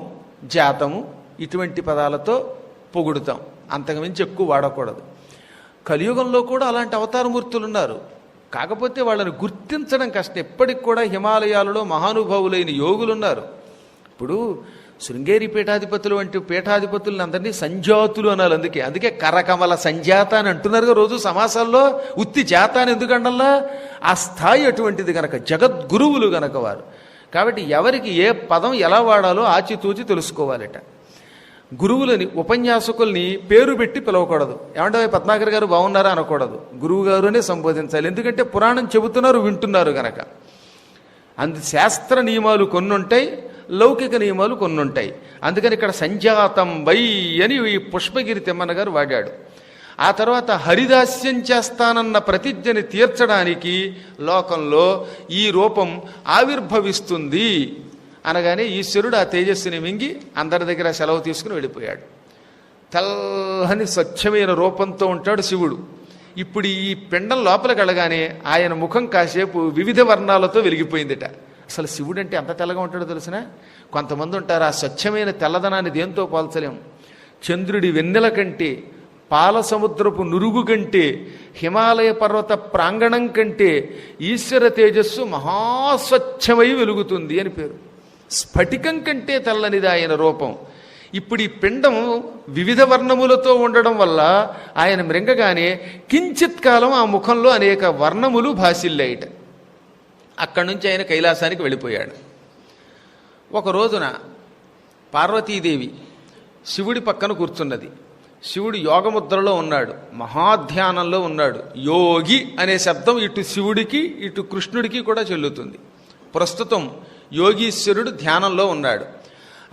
జాతము ఇటువంటి పదాలతో పొగుడుతాం, అంతకుమించి ఎక్కువ వాడకూడదు. కలియుగంలో కూడా అలాంటి అవతారమూర్తులు ఉన్నారు, కాకపోతే వాళ్ళని గుర్తించడం కష్టం. ఎప్పటికి కూడా హిమాలయాలలో మహానుభావులైన యోగులు ఉన్నారు. ఇప్పుడు శృంగేరి పీఠాధిపతులు వంటి పీఠాధిపతులను అందరినీ సంజాతులు అనాలి. అందుకే కరకమల సంజాత అని అంటున్నారుగా రోజు సమాసాల్లో. ఉత్తి జాత అని ఎందుకండల్లా, ఆ స్థాయి అటువంటిది గనక, జగద్గురువులు గనక వారు. కాబట్టి ఎవరికి ఏ పదం ఎలా వాడాలో ఆచితూచి తెలుసుకోవాలట. గురువులని, ఉపన్యాసకుల్ని పేరు పెట్టి పిలవకూడదు. ఏమంటే పద్మాకర్ గారు బాగున్నారా అనకూడదు, గురువు గారు అనే సంబోధించాలి. ఎందుకంటే పురాణం చెబుతున్నారు, వింటున్నారు గనక. శాస్త్ర నియమాలు కొన్ని ఉంటాయి, లౌకిక నియమాలు కొన్ని ఉంటాయి. అందుకని ఇక్కడ సంజాతం వై అని ఈ పుష్పగిరి తిమ్మన్న గారు వాడాడు. ఆ తర్వాత హరిదాస్యం చేస్తానన్న ప్రతిజ్ఞని తీర్చడానికి లోకంలో ఈ రూపం ఆవిర్భవిస్తుంది అనగానే ఈశ్వరుడు ఆ తేజస్సుని మింగి అందరి దగ్గర సెలవు తీసుకుని వెళ్ళిపోయాడు. తెల్లని స్వచ్ఛమైన రూపంతో ఉంటాడు శివుడు. ఇప్పుడు ఈ పిండం లోపలికి వెళ్ళగానే ఆయన ముఖం కాసేపు వివిధ వర్ణాలతో వెలిగిపోయిందిట. అసలు శివుడు అంటే ఎంత తెల్లగా ఉంటాడో తెలిసిన? కొంతమంది ఉంటారు, ఆ స్వచ్ఛమైన తెల్లదనాన్ని దేంతో పోల్చలేం. చంద్రుడి వెన్నెల కంటే, పాల సముద్రపు నురుగు కంటే, హిమాలయ పర్వత ప్రాంగణం కంటే ఈశ్వర తేజస్సు మహాస్వచ్ఛమై వెలుగుతుంది అని పేరు. స్ఫటికం కంటే తెల్లనిది ఆయన రూపం. ఇప్పుడు ఈ పిండం వివిధ వర్ణములతో ఉండడం వల్ల ఆయన మృంగగానే కించిత్ కాలం ఆ ముఖంలో అనేక వర్ణములు భాసిల్లాయిట. అక్కడి నుంచి ఆయన కైలాసానికి వెళ్ళిపోయాడు. ఒక రోజున పార్వతీదేవి శివుడి పక్కన కూర్చున్నది. శివుడు యోగముద్రలో ఉన్నాడు, మహాధ్యానంలో ఉన్నాడు. యోగి అనే శబ్దం ఇటు శివుడికి ఇటు కృష్ణుడికి కూడా చెల్లుతుంది. ప్రస్తుతం యోగీశ్వరుడు ధ్యానంలో ఉన్నాడు.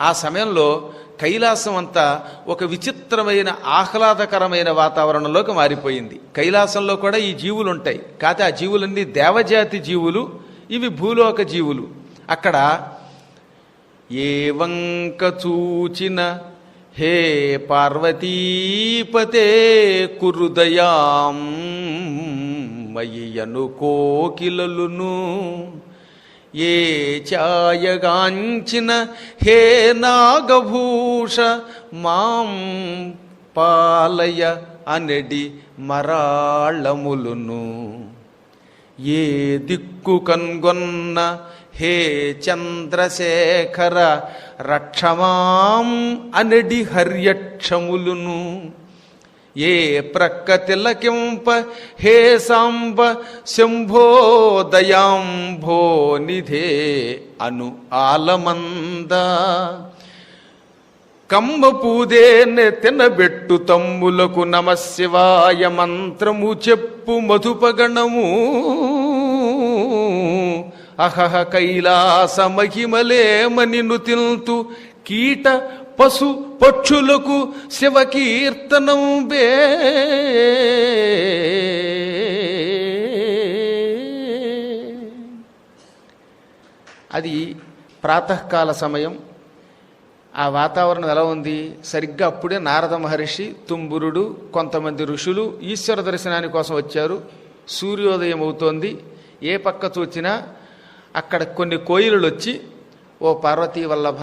ఆ సమయంలో కైలాసం అంతా ఒక విచిత్రమైన ఆహ్లాదకరమైన వాతావరణంలోకి మారిపోయింది. కైలాసంలో కూడా ఈ జీవులు ఉంటాయి, కాకపోతే ఆ జీవులన్నీ దేవజాతి జీవులు, ఇవి భూలోక జీవులు. అక్కడ ఏ వంక చూచిన హే పార్వతీపతే కురుదయాం మయ్యను కోకిలలును, ఏ ఛాయగాంచిన హే నాగభూష మాం పాలయ అనడి మరాళములును, ఏ దిక్కు కన్గొన్న హే చంద్రశేఖర రక్షమాం అనడి హర్యక్షములును, ఏ ప్రక్క తిలకింప హే సాంబ శంభో దయాంభో నిధే అను ఆలమంద కమ్మ పూదే తినబెట్టు తమ్ములకు నమశివాయ మంత్రము చెప్పు మధుపగణము అహహ కైలాస మహిమలేమని నుతిల్తు కీట పశు పక్షులకు శివకీర్తనం బే అది ప్రాతకాల సమయం. ఆ వాతావరణం ఎలా ఉంది? సరిగ్గా అప్పుడే నారద మహర్షి, తుంబురుడు, కొంతమంది ఋషులు ఈశ్వర దర్శనాని కోసం వచ్చారు. సూర్యోదయం అవుతోంది. ఏ పక్క చూచినా అక్కడ కొన్ని కోయిలలు వచ్చి ఓ పార్వతీ వల్లభ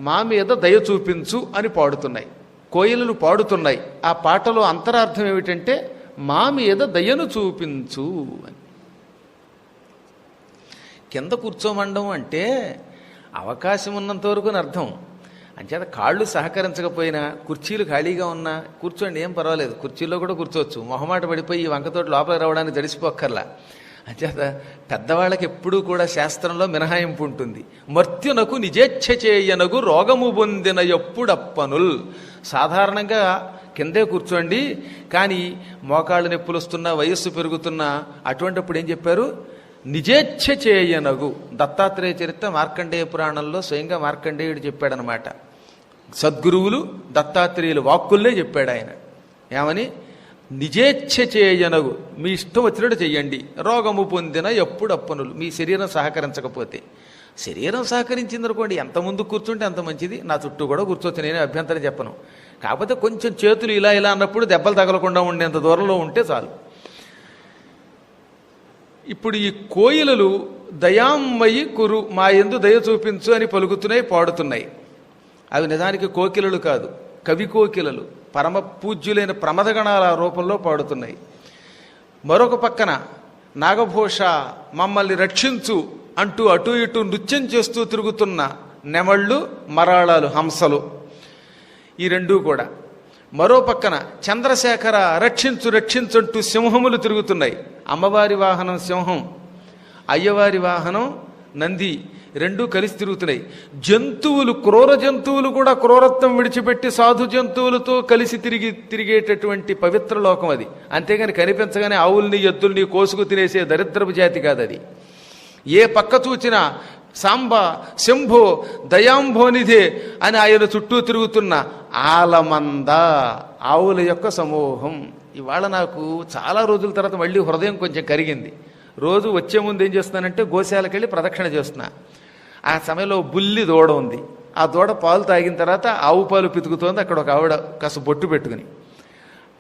మా మీద దయ చూపించు అని పాడుతున్నాయి. కోయిలలు పాడుతున్నాయి. ఆ పాటలో అంతరార్థం ఏమిటంటే మా మీద దయను చూపించు అని. కింద కూర్చోమండం అంటే అవకాశం ఉన్నంత వరకు అని అర్థం. అంచేత కాళ్ళు సహకరించకపోయినా కుర్చీలు ఖాళీగా ఉన్నా కూర్చోండి, ఏం పర్వాలేదు. కుర్చీలో కూడా కూర్చోవచ్చు. మొహమాట పడిపోయి ఈ వంకతోటి లోపలికి రావడానికి తడిసిపోక్కర్లా. అంచేత పెద్దవాళ్ళకి ఎప్పుడూ కూడా శాస్త్రంలో మినహాయింపు ఉంటుంది. మర్త్యునకు నిజేచ్ఛ చేయనగు రోగము పొందిన ఎప్పుడప్పనుల్. సాధారణంగా కిందే కూర్చోండి, కానీ మోకాళ్ళు నొప్పులు వస్తున్నా, వయస్సు పెరుగుతున్నా అటువంటిప్పుడు ఏం చెప్పారు? నిజేచ్ఛ చేయనగు. దత్తాత్రేయ చరిత్ర మార్కండేయ పురాణంలో స్వయంగా మార్కండేయుడు చెప్పాడనమాట. సద్గురువులు దత్తాత్రేయులు వాక్కుల్లే చెప్పాడు ఆయన. ఏమని? నిజేచ్ఛ చేయనగు, మీ ఇష్టం వచ్చినట్టు చెయ్యండి. రోగము పొందిన ఎప్పుడప్పనులు. మీ శరీరం సహకరించకపోతే. శరీరం సహకరించిందనుకోండి, ఎంత ముందు కూర్చుంటే అంత మంచిది. నా చుట్టూ కూడా కూర్చోవచ్చు, నేనే అభ్యంతరం చెప్పను. కాకపోతే కొంచెం చేతులు ఇలా ఇలా అన్నప్పుడు దెబ్బలు తగలకుండా ఉండేంత దూరంలో ఉంటే చాలు. ఇప్పుడు ఈ కోయిలలు దయామ్మయి కురు, మా యందు దయ చూపించు అని పలుకుతున్నాయి, పాడుతున్నాయి. అవి నిజానికి కోకిలలు కాదు, కవి కోకిలలు. పరమ పూజ్యులైన ప్రమదగణాల రూపంలో పాడుతున్నాయి. మరొక పక్కన నాగభూష మమ్మల్ని రక్షించు అంటూ అటు ఇటు నృత్యం చేస్తూ తిరుగుతున్న నెమళ్ళు, మరాళాలు, హంసలు, ఈ రెండూ కూడా. మరో పక్కన చంద్రశేఖర రక్షించు రక్షించంటూ సింహములు తిరుగుతున్నాయి. అమ్మవారి వాహనం సింహం, అయ్యవారి వాహనం నంది, రెండూ కలిసి తిరుగుతున్నాయి. జంతువులు, క్రూర జంతువులు కూడా క్రూరత్వం విడిచిపెట్టి సాధు జంతువులతో కలిసి తిరిగేటటువంటి పవిత్ర లోకం అది. అంతేగాని కనిపించగానే ఆవుల్ని ఎద్దుల్ని కోసుకు తినేసే దరిద్రపు జాతి కాదు అది. ఏ పక్క చూచినా సాంబ శంభో దయాంభోనిధే అని ఆయన చుట్టూ తిరుగుతున్న ఆలమంద, ఆవుల యొక్క సమూహం. ఇవాళ నాకు చాలా రోజుల తర్వాత మళ్ళీ హృదయం కొంచెం కరిగింది. రోజు వచ్చే ముందు ఏం చేస్తున్నానంటే గోశాలకు వెళ్ళి ప్రదక్షిణ చేస్తున్నా. ఆ సమయంలో బుల్లి దూడ ఉంది. ఆ దూడ పాలు తాగిన తర్వాత ఆవు పాలు పితుకుతోంది. అక్కడ ఒక ఆవిడ కాస్త బొట్టు పెట్టుకుని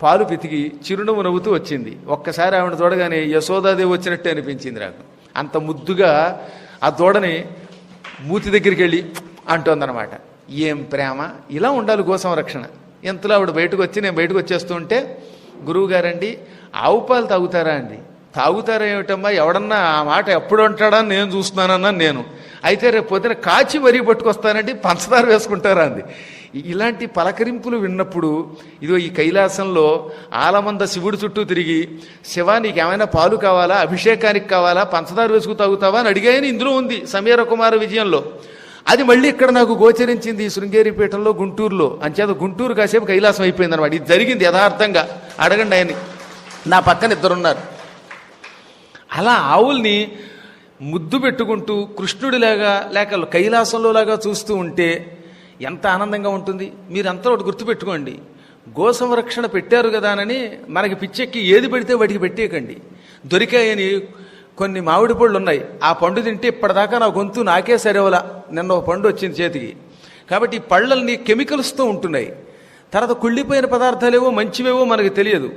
పాలు పితికి చిరునవ్వు నవ్వుతూ వచ్చింది. ఒక్కసారి ఆవిడ చూడగానే యశోదాదేవి వచ్చినట్టే అనిపించింది నాకు. అంత ముద్దుగా ఆ దూడని మూతి దగ్గరికి వెళ్ళి అంటోందనమాట. ఏం ప్రేమ! ఇలా ఉండాలి గో సంరక్షణ. ఎంతలో ఆవిడ బయటకు వచ్చి నేను బయటకు వచ్చేస్తూ ఉంటే, గురువు గారండి ఆవు పాలు తాగుతారా అండి? తాగుతారా ఏమిటమ్మా, ఎవడన్నా ఆ మాట ఎప్పుడు అంటాడా అని నేను చూస్తున్నానన్నాను నేను. అయితే రేపు పొద్దున కాచి మరీ పట్టుకొస్తానండి, పంచదార వేసుకుంటారా అంది. ఇలాంటి పలకరింపులు విన్నప్పుడు ఇదిగో ఈ కైలాసంలో ఆలమంద శివుడి చుట్టూ తిరిగి, శివ నీకేమైనా పాలు కావాలా, అభిషేకానికి కావాలా, పంచదార వేసుకు తాగుతావా అని అడిగాయని ఇందులో ఉంది సమీర కుమార విజయంలో. అది మళ్ళీ ఇక్కడ నాకు గోచరించింది ఈ శృంగేరిపీఠంలో, గుంటూరులో. అంచేత గుంటూరు కాసేపు కైలాసం అయిపోయింది అనమాట. ఇది జరిగింది యథార్థంగా. అడగండి ఆయన్ని, నా పక్కన ఇద్దరున్నారు. అలా ఆవుల్ని ముద్దు పెట్టుకుంటూ కృష్ణుడిలాగా లేక కైలాసంలో లాగా చూస్తూ ఉంటే ఎంత ఆనందంగా ఉంటుంది. మీరంతా ఒకటి గుర్తుపెట్టుకోండి, గో సంరక్షణ పెట్టారు కదా అని మనకి పిచ్చెక్కి ఏది పెడితే వాటికి పెట్టేయకండి. దొరికాయని కొన్ని మామిడి పళ్ళు ఉన్నాయి, ఆ పండు తింటే ఇప్పటిదాకా నా గొంతు నాకే సరేవలా, నిన్న ఒక పండు వచ్చింది చేతికి. కాబట్టి ఈ పళ్ళల్ని కెమికల్స్తో ఉంటున్నాయి. తర్వాత కుళ్ళిపోయిన పదార్థాలేవో మంచివేవో మనకు తెలియదు.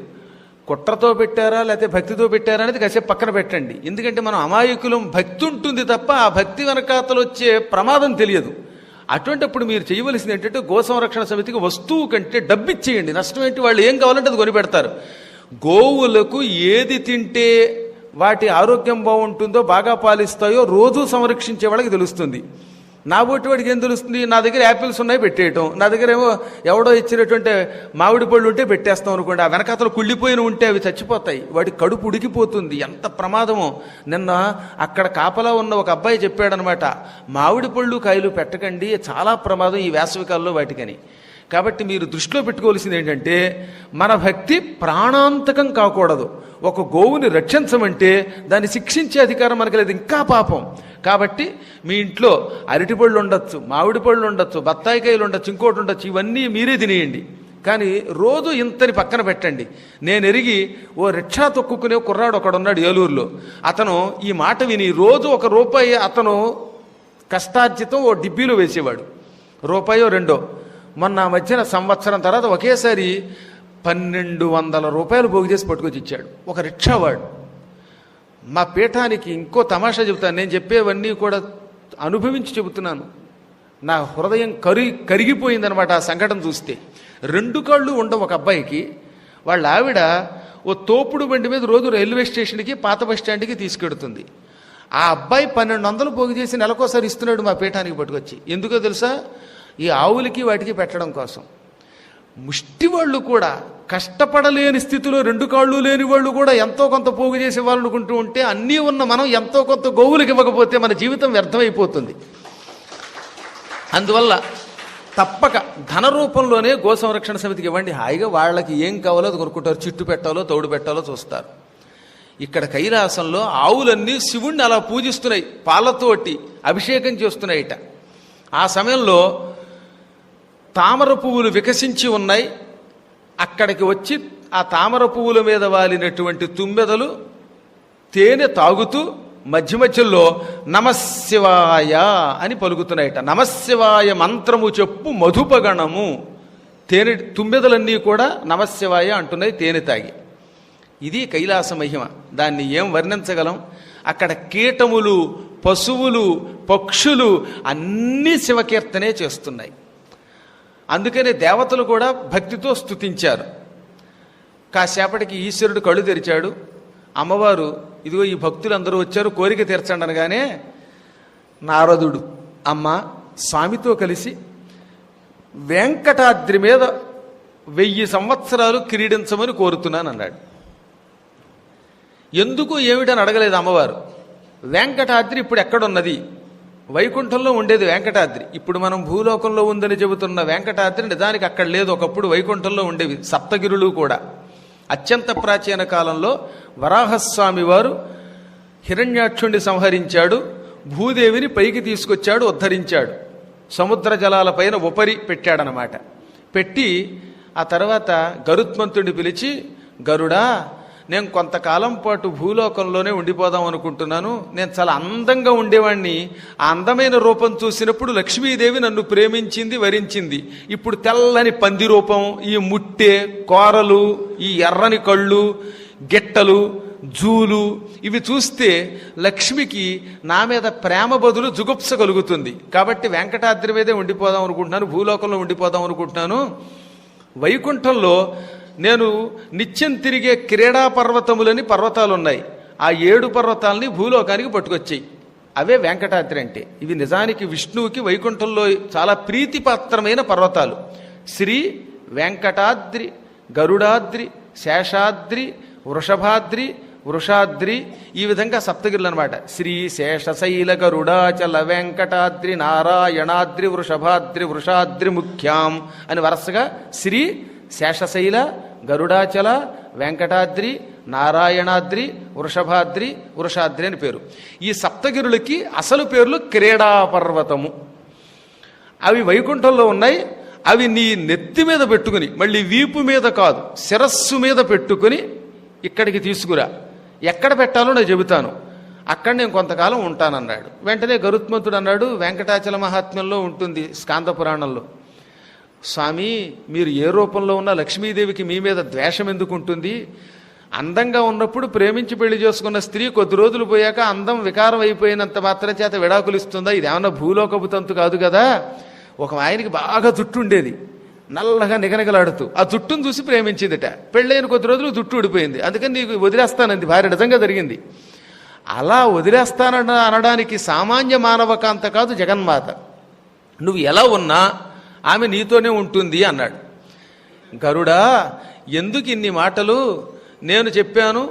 కుట్రతో పెట్టారా లేకపోతే భక్తితో పెట్టారా అనేది కాసేపు పక్కన పెట్టండి. ఎందుకంటే మనం అమాయకులం, భక్తి ఉంటుంది తప్ప ఆ భక్తి వెనకాతలు వచ్చే ప్రమాదం తెలియదు. అటువంటిప్పుడు మీరు చేయవలసింది ఏంటంటే గో సంరక్షణ సమితికి వస్తువు కంటే డబ్బిచ్చేయండి. నష్టం ఏంటి? వాళ్ళు ఏం కావాలంటే అది కొని పెడతారు. గోవులకు ఏది తింటే వాటి ఆరోగ్యం బాగుంటుందో, బాగా పాలిస్తాయో రోజు సంరక్షించే వాళ్ళకి తెలుస్తుంది. నా బొట్టి వాడికి ఏం తెలుస్తుంది? నా దగ్గర యాపిల్స్ ఉన్నాయి పెట్టేయటం, నా దగ్గర ఏమో ఎవడో ఇచ్చినటువంటి మామిడి పళ్ళు ఉంటే పెట్టేస్తాం అనుకోండి. ఆ వెనకాతలు కుళ్ళిపోయిన ఉంటే అవి చచ్చిపోతాయి, వాడి కడుపు ఉడికిపోతుంది. ఎంత ప్రమాదమో! నిన్న అక్కడ కాపలా ఉన్న ఒక అబ్బాయి చెప్పాడనమాట, మామిడి పళ్ళు కాయలు పెట్టకండి, చాలా ప్రమాదం ఈ వేసవికాలంలో వాటికని. కాబట్టి మీరు దృష్టిలో పెట్టుకోవాల్సింది ఏంటంటే, మన భక్తి ప్రాణాంతకం కాకూడదు. ఒక గోవుని రక్షించమంటే దాన్ని శిక్షించే అధికారం మనకి లేదు, ఇంకా పాపం. కాబట్టి మీ ఇంట్లో అరటిపళ్ళు ఉండొచ్చు, మామిడి పళ్ళు ఉండొచ్చు, బత్తాయికాయలు ఉండొచ్చు, ఇంకోటి ఉండొచ్చు, ఇవన్నీ మీరే తినేయండి. కానీ రోజు ఇంతని పక్కన పెట్టండి. నేను ఎరిగి ఓ రిక్షా తొక్కుకునే కుర్రాడు ఒకడున్నాడు ఏలూరులో. అతను ఈ మాట విని రోజు ₹1 అతను కష్టార్జితం ఓ డిబ్బీలో వేసేవాడు, ₹1 మొన్న మధ్యన సంవత్సరం తర్వాత ఒకేసారి ₹1200 పోగు చేసి పట్టుకొచ్చి ఇచ్చాడు ఒక రిక్షావాడు. మా పీఠానికి ఇంకో తమాషా చెబుతాను, నేను చెప్పేవన్నీ కూడా అనుభవించి చెబుతున్నాను. నా హృదయం కరిగిపోయిందనమాట ఆ సంఘటన చూస్తే. 2 కాళ్ళు ఉండవు ఒక అబ్బాయికి. వాళ్ళ ఆవిడ ఓ తోపుడు బండి మీద రోజు రైల్వే స్టేషన్కి పాత బస్ స్టాండ్కి తీసుకెడుతుంది. ఆ అబ్బాయి 1200 పోగు చేసి నెలకోసారి ఇస్తున్నాడు మా పీఠానికి పట్టుకొచ్చి. ఎందుకో తెలుసా? ఈ ఆవులకి వాటికి పెట్టడం కోసం. ముష్టివాళ్ళు కూడా, కష్టపడలేని స్థితిలో 2 కాళ్ళు లేని వాళ్ళు కూడా ఎంతో కొంత పోగు చేసి ఇవ్వాలనుకుంటూ ఉంటే, అన్నీ ఉన్న మనం ఎంతో కొంత గోవులకు ఇవ్వకపోతే మన జీవితం వ్యర్థమైపోతుంది. అందువల్ల తప్పక ధన రూపంలోనే గో సంరక్షణ సమితికి ఇవ్వండి. హాయిగా వాళ్ళకి ఏం కావాలో అది కొనుక్కుంటారు, చిట్టు పెట్టాలో తౌడు పెట్టాలో చూస్తారు. ఇక్కడ కైలాసంలో ఆవులన్నీ శివుణ్ణి అలా పూజిస్తున్నాయి, పాలతోటి అభిషేకం చేస్తున్నాయిట. ఆ సమయంలో తామర పువ్వులు వికసించి ఉన్నాయి. అక్కడికి వచ్చి ఆ తామర పువ్వుల మీద వాలినటువంటి తుమ్మెదలు తేనె తాగుతూ మధ్య మధ్యలో నమశివాయ అని పలుకుతున్నాయట. నమశివాయ మంత్రము చెప్పు మధుపగణము. తేనె తుమ్మెదలన్నీ కూడా నమశివాయ అంటున్నాయి తేనె తాగి. ఇది కైలాస మహిమ. దాన్ని ఏం వర్ణించగలం? అక్కడ కీటములు, పశువులు, పక్షులు అన్నీ శివకీర్తనే చేస్తున్నాయి. అందుకనే దేవతలు కూడా భక్తితో స్తుతించారు. కాసేపటికి ఈశ్వరుడు కళ్ళు తెరిచాడు. అమ్మవారు, ఇదిగో ఈ భక్తులందరూ వచ్చారు, కోరిక తీర్చండి అనగానే నారదుడు, అమ్మ స్వామితో కలిసి వెంకటాద్రి మీద 1000 సంవత్సరాలు క్రీడించమని కోరుతున్నాను అన్నాడు. ఎందుకు ఏమిటని అడగలేదు అమ్మవారు. వెంకటాద్రి ఇప్పుడు ఎక్కడున్నది? వైకుంఠంలో ఉండేది వెంకటాద్రి. ఇప్పుడు మనం భూలోకంలో ఉందని చెబుతున్న వెంకటాద్రి నిజానికి అక్కడ లేదు. ఒకప్పుడు వైకుంఠంలో ఉండేవి సప్తగిరులు కూడా. అత్యంత ప్రాచీన కాలంలో వరాహస్వామి వారు హిరణ్యాక్షుణ్ణి సంహరించాడు, భూదేవిని పైకి తీసుకొచ్చాడు, ఉద్ధరించాడు. సముద్ర జలాలపైన ఉపరి పెట్టాడనమాట. పెట్టి ఆ తర్వాత గరుత్మంతుడిని పిలిచి, గరుడా, నేను కొంతకాలం పాటు భూలోకంలోనే ఉండిపోదాం అనుకుంటున్నాను. నేను చాలా అందంగా ఉండేవాడిని. ఆ అందమైన రూపం చూసినప్పుడు లక్ష్మీదేవి నన్ను ప్రేమించింది, వరించింది. ఇప్పుడు తెల్లని పంది రూపం, ఈ ముట్టె, కోరలు, ఈ ఎర్రని కళ్ళు, గిట్టలు, జూలు ఇవి చూస్తే లక్ష్మికి నా మీద ప్రేమ బదులు జుగుప్స కలుగుతుంది. కాబట్టి వెంకటాద్రి మీదే ఉండిపోదాం అనుకుంటున్నాను, భూలోకంలో ఉండిపోదాం అనుకుంటున్నాను. వైకుంఠంలో నేను నిత్యం తిరిగే క్రీడా పర్వతములని పర్వతాలు ఉన్నాయి. ఆ 7 పర్వతాలని భూలోకానికి పట్టుకొచ్చాయి. అవే వెంకటాద్రి అంటే. ఇవి నిజానికి విష్ణువుకి వైకుంఠంలో చాలా ప్రీతిపాత్రమైన పర్వతాలు. శ్రీ వెంకటాద్రి, గరుడాద్రి, శేషాద్రి, వృషభాద్రి, వృషాద్రి, ఈ విధంగా సప్తగిరులు అనమాట. శ్రీ శేషశైల గరుడాచల వెంకటాద్రి నారాయణాద్రి వృషభాద్రి వృషాద్రి ముఖ్యాం అని వరుసగా శ్రీ శేషశైల, గరుడాచల, వెంకటాద్రి, నారాయణాద్రి, వృషభాద్రి, వృషాద్రి అని పేరు. ఈ సప్తగిరులకి అసలు పేర్లు క్రీడాపర్వతము. అవి వైకుంఠంలో ఉన్నాయి. అవి నీ నెత్తి మీద పెట్టుకుని, మళ్ళీ వీపు మీద కాదు శిరస్సు మీద పెట్టుకుని ఇక్కడికి తీసుకురా. ఎక్కడ పెట్టాలో నేను చెబుతాను, అక్కడ నేను కొంతకాలం ఉంటానన్నాడు. వెంటనే గరుత్మంతుడు అన్నాడు, వెంకటాచల మహాత్మ్యంలో ఉంటుంది స్కాంద పురాణంలో. స్వామి, మీరు ఏ రూపంలో ఉన్నా లక్ష్మీదేవికి మీ మీద ద్వేషం ఎందుకు ఉంటుంది? అందంగా ఉన్నప్పుడు ప్రేమించి పెళ్లి చేసుకున్న స్త్రీ కొద్ది రోజులు పోయాక అందం వికారం అయిపోయినంత మాత్రం చేత విడాకులు ఇస్తుందా? ఇది ఏమన్నా భూలోకపు తంతు కాదు కదా. ఒక ఆయనకి బాగా జుట్టు ఉండేది, నల్లగా నిగనగలాడుతూ. ఆ జుట్టును చూసి ప్రేమించిందిట. పెళ్ళైన కొద్ది రోజులు జుట్టు ఊడిపోయింది. అందుకని నీకు వదిలేస్తానంది భార్య. నిజంగా జరిగింది. అలా వదిలేస్తానన్న అనడానికి సామాన్య మానవకాంత కాదు, జగన్మాత. నువ్వు ఎలా ఉన్నా ఆమె నీతోనే ఉంటుంది అన్నాడు. గరుడా, ఎందుకు ఇన్ని మాటలు? నేను చెప్పాను,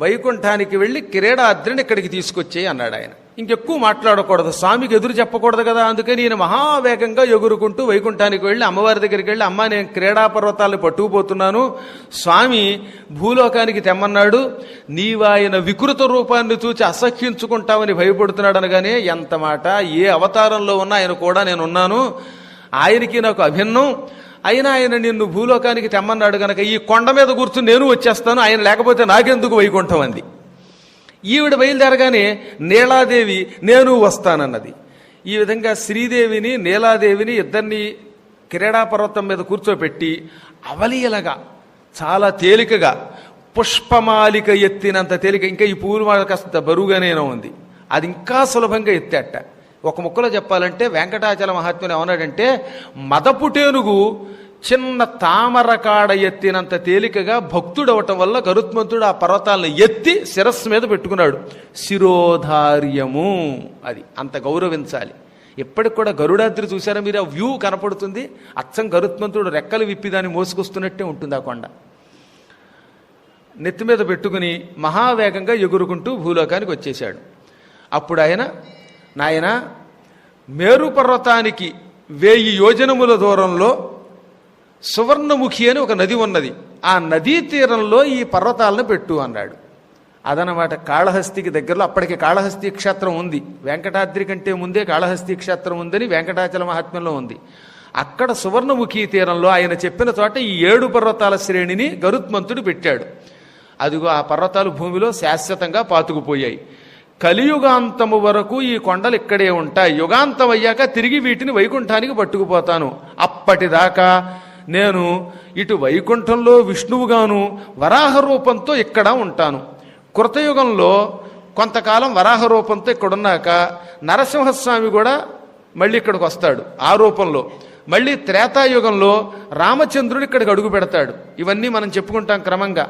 వైకుంఠానికి వెళ్ళి కిరీటాద్రిని ఇక్కడికి తీసుకొచ్చేయి అన్నాడు ఆయన. ఇంకెక్కువ మాట్లాడకూడదు, స్వామికి ఎదురు చెప్పకూడదు కదా. అందుకని నేను మహావేగంగా ఎగురుకుంటూ వైకుంఠానికి వెళ్ళి అమ్మవారి దగ్గరికి వెళ్ళి, అమ్మ నేను క్రీడా పర్వతాలను పట్టుకుపోతున్నాను, స్వామి భూలోకానికి తెమ్మన్నాడు, నీవాయన వికృత రూపాన్ని చూచి అసహ్యించుకుంటామని భయపడుతున్నాడు అనగానే, ఎంత మాట! ఏ అవతారంలో ఉన్నా ఆయన కూడా నేనున్నాను, ఆయనకి నాకు అభిన్నం, అయినా ఆయన నిన్ను భూలోకానికి తెమ్మన్నాడు కనుక ఈ కొండ మీద కూర్చుని నేను వచ్చేస్తాను, ఆయన లేకపోతే నాకెందుకు వైకుంఠం అంది. ఈవిడ బయలుదేరగానే నీలాదేవి నేను వస్తానన్నది. ఈ విధంగా శ్రీదేవిని నీలాదేవిని ఇద్దరిని క్రీడాపర్వతం మీద కూర్చోపెట్టి అవలీలగా చాలా తేలికగా పుష్పమాలిక ఎత్తినంత తేలిక, ఇంకా ఈ పూలు మాల కాస్త బరువుగానే ఉంది, అది ఇంకా సులభంగా ఎత్తేట. ఒక ముక్కలో చెప్పాలంటే వెంకటాచల మహాత్మ్యం ఏమన్నాడంటే, మదపుటేనుగు చిన్న తామరకాడ ఎత్తినంత తేలికగా భక్తుడవటం వల్ల గరుత్మంతుడు ఆ పర్వతాలను ఎత్తి శిరస్సు మీద పెట్టుకున్నాడు. శిరోధార్యము, అది అంత గౌరవించాలి. ఎప్పటికి కూడా గరుడాద్రి చూసారా మీరు? ఆ వ్యూ కనపడుతుంది, అచ్చం గరుత్మంతుడు రెక్కలు విప్పి దాన్ని మోసుకొస్తున్నట్టే ఉంటుంది. ఆ కొండ నెత్తి మీద పెట్టుకుని మహావేగంగా ఎగురుకుంటూ భూలోకానికి వచ్చేశాడు. అప్పుడు ఆయన, నాయన, మేరు పర్వతానికి 1000 యోజనముల దూరంలో సువర్ణముఖి అని ఒక నది ఉన్నది, ఆ నదీ తీరంలో ఈ పర్వతాలను పెట్టు అన్నాడు. అదనమాట కాళహస్తికి దగ్గరలో. అప్పటికి కాళహస్తి క్షేత్రం ఉంది, వెంకటాద్రి కంటే ముందే కాళహస్తి క్షేత్రం ఉందని వెంకటాచల మహాత్మ్యంలో ఉంది. అక్కడ సువర్ణముఖి తీరంలో ఆయన చెప్పిన చోట ఈ 7 పర్వతాల శ్రేణిని గరుత్మంతుడు పెట్టాడు. అదిగో ఆ పర్వతాలు భూమిలో శాశ్వతంగా పాతుకుపోయాయి. కలియుగాంతము వరకు ఈ కొండలు ఇక్కడే ఉంటాయి, యుగాంతం అయ్యాక తిరిగి వీటిని వైకుంఠానికి పట్టుకుపోతాను. అప్పటిదాకా నేను ఇటు వైకుంఠంలో విష్ణువుగాను వరాహ రూపంతో ఇక్కడ ఉంటాను. కృతయుగంలో కొంతకాలం వరాహ రూపంతో ఇక్కడున్నాక నరసింహస్వామి కూడా మళ్ళీ ఇక్కడికి వస్తాడు ఆ రూపంలో. మళ్ళీ త్రేతాయుగంలో రామచంద్రుడు ఇక్కడికి అడుగు పెడతాడు. ఇవన్నీ మనం చెప్పుకుంటాం క్రమంగా.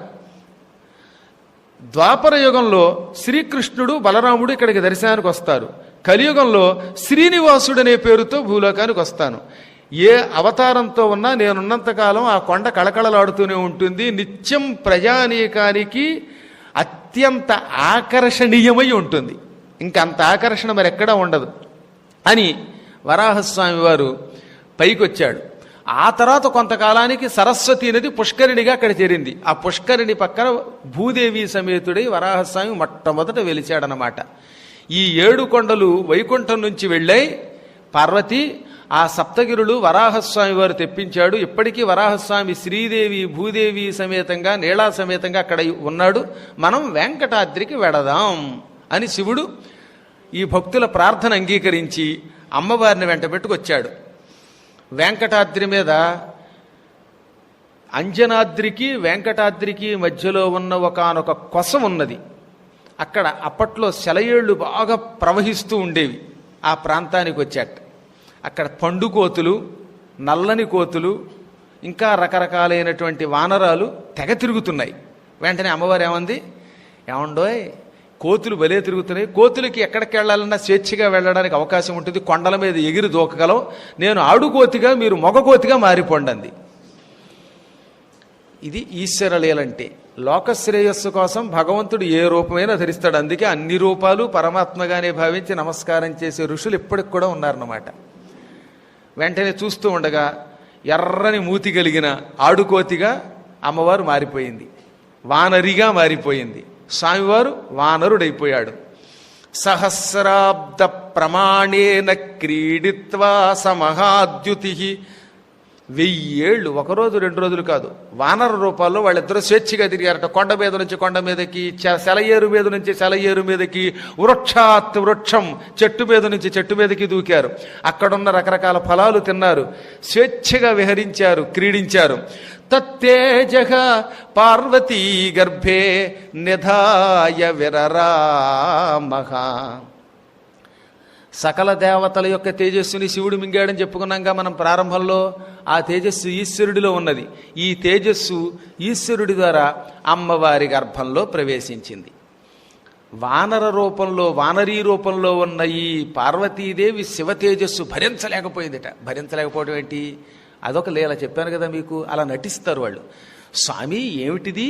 ద్వాపర యుగంలో శ్రీకృష్ణుడు బలరాముడు ఇక్కడికి దర్శనానికి వస్తారు. కలియుగంలో శ్రీనివాసుడు అనే పేరుతో భూలోకానికి వస్తాను. ఏ అవతారంతో ఉన్నా నేనున్నంతకాలం ఆ కొండ కళకళలాడుతూనే ఉంటుంది, నిత్యం ప్రజానీకానికి అత్యంత ఆకర్షణీయమై ఉంటుంది. ఇంకంత ఆకర్షణ మరి ఎక్కడా ఉండదు అని వరాహస్వామి వారు పైకొచ్చాడు. ఆ తర్వాత కొంతకాలానికి సరస్వతి నది పుష్కరిణిగా అక్కడ చేరింది. ఆ పుష్కరిణి పక్కన భూదేవి సమేతుడై వరాహస్వామి మొట్టమొదట వెలిచాడనమాట. ఈ 7 కొండలు వైకుంఠం నుంచి వెళ్ళాయి. పార్వతి ఆ సప్తగిరులు వరాహస్వామి వారు తెప్పించాడు. ఇప్పటికీ వరాహస్వామి శ్రీదేవి భూదేవి సమేతంగా నీళా సమేతంగా అక్కడ ఉన్నాడు. మనం వెంకటాద్రికి వెడదాం అని శివుడు ఈ భక్తుల ప్రార్థన అంగీకరించి అమ్మవారిని వెంట పెట్టుకొచ్చాడు. వెంకటాద్రి మీద అంజనాద్రికి వెంకటాద్రికి మధ్యలో ఉన్న ఒకానొక కొస ఉన్నది. అక్కడ అప్పట్లో సెలయేళ్లు బాగా ప్రవహిస్తూ ఉండేవి. ఆ ప్రాంతానికి వచ్చాక అక్కడ పండు కోతులు, నల్లని కోతులు, ఇంకా రకరకాలైనటువంటి వానరాలు తెగ తిరుగుతున్నాయి. వెంటనే అమ్మవారు ఏమంది, ఏమండోయ్ కోతులు భలే తిరుగుతున్నాయి, కోతులకి ఎక్కడికి వెళ్ళాలన్నా స్వేచ్ఛగా వెళ్ళడానికి అవకాశం ఉంటుంది, కొండల మీద ఎగిరి దూకగలం, నేను ఆడుకోతిగా మీరు మగకోతిగా మారిపోండి. ఇది ఈశ్వరలీలంటే. లోకశ్రేయస్సు కోసం భగవంతుడు ఏ రూపమైనా ధరిస్తాడు. అందుకే అన్ని రూపాలు పరమాత్మగానే భావించి నమస్కారం చేసే ఋషులు ఇప్పటికి కూడా ఉన్నారన్నమాట. వెంటనే చూస్తూ ఉండగా ఎర్రని మూతి కలిగిన ఆడుకోతిగా అమ్మవారు మారిపోయింది, వానరిగా మారిపోయింది. స్వామివారు వానరుడైపోయాడు. సహస్రాబ్ద ప్రమాణేన క్రీడిత్వా సమహాద్యుతి. 1000 ఏళ్ళు, ఒకరోజు 2 రోజులు కాదు, వానర రూపాల్లో వాళ్ళిద్దరూ స్వేచ్ఛగా తిరిగారట. కొండ మీద నుంచి కొండ మీదకి, సెలయేరు మీద నుంచి సెలయేరు మీదకి, వృక్షాత్ వృక్షం, చెట్టు మీద నుంచి చెట్టు మీదకి దూకారు. అక్కడున్న రకరకాల ఫలాలు తిన్నారు, స్వేచ్ఛగా విహరించారు, క్రీడించారు. తత్తేజః పార్వతీ గర్భే నిధాయ విరరామః. సకల దేవతల యొక్క తేజస్సుని శివుడు మింగాడని చెప్పుకున్నాంగా మనం ప్రారంభంలో. ఆ తేజస్సు ఈశ్వరుడిలో ఉన్నది. ఈ తేజస్సు ఈశ్వరుడి ద్వారా అమ్మవారి గర్భంలో ప్రవేశించింది. వానర రూపంలో వానరీ రూపంలో ఉన్న ఈ పార్వతీదేవి శివ తేజస్సు భరించలేకపోయిందిట. భరించలేకపోవడం ఏంటి? అదొక లీల, చెప్పాను కదా మీకు. అలా నటిస్తారు వాళ్ళు. స్వామి ఏమిటిది,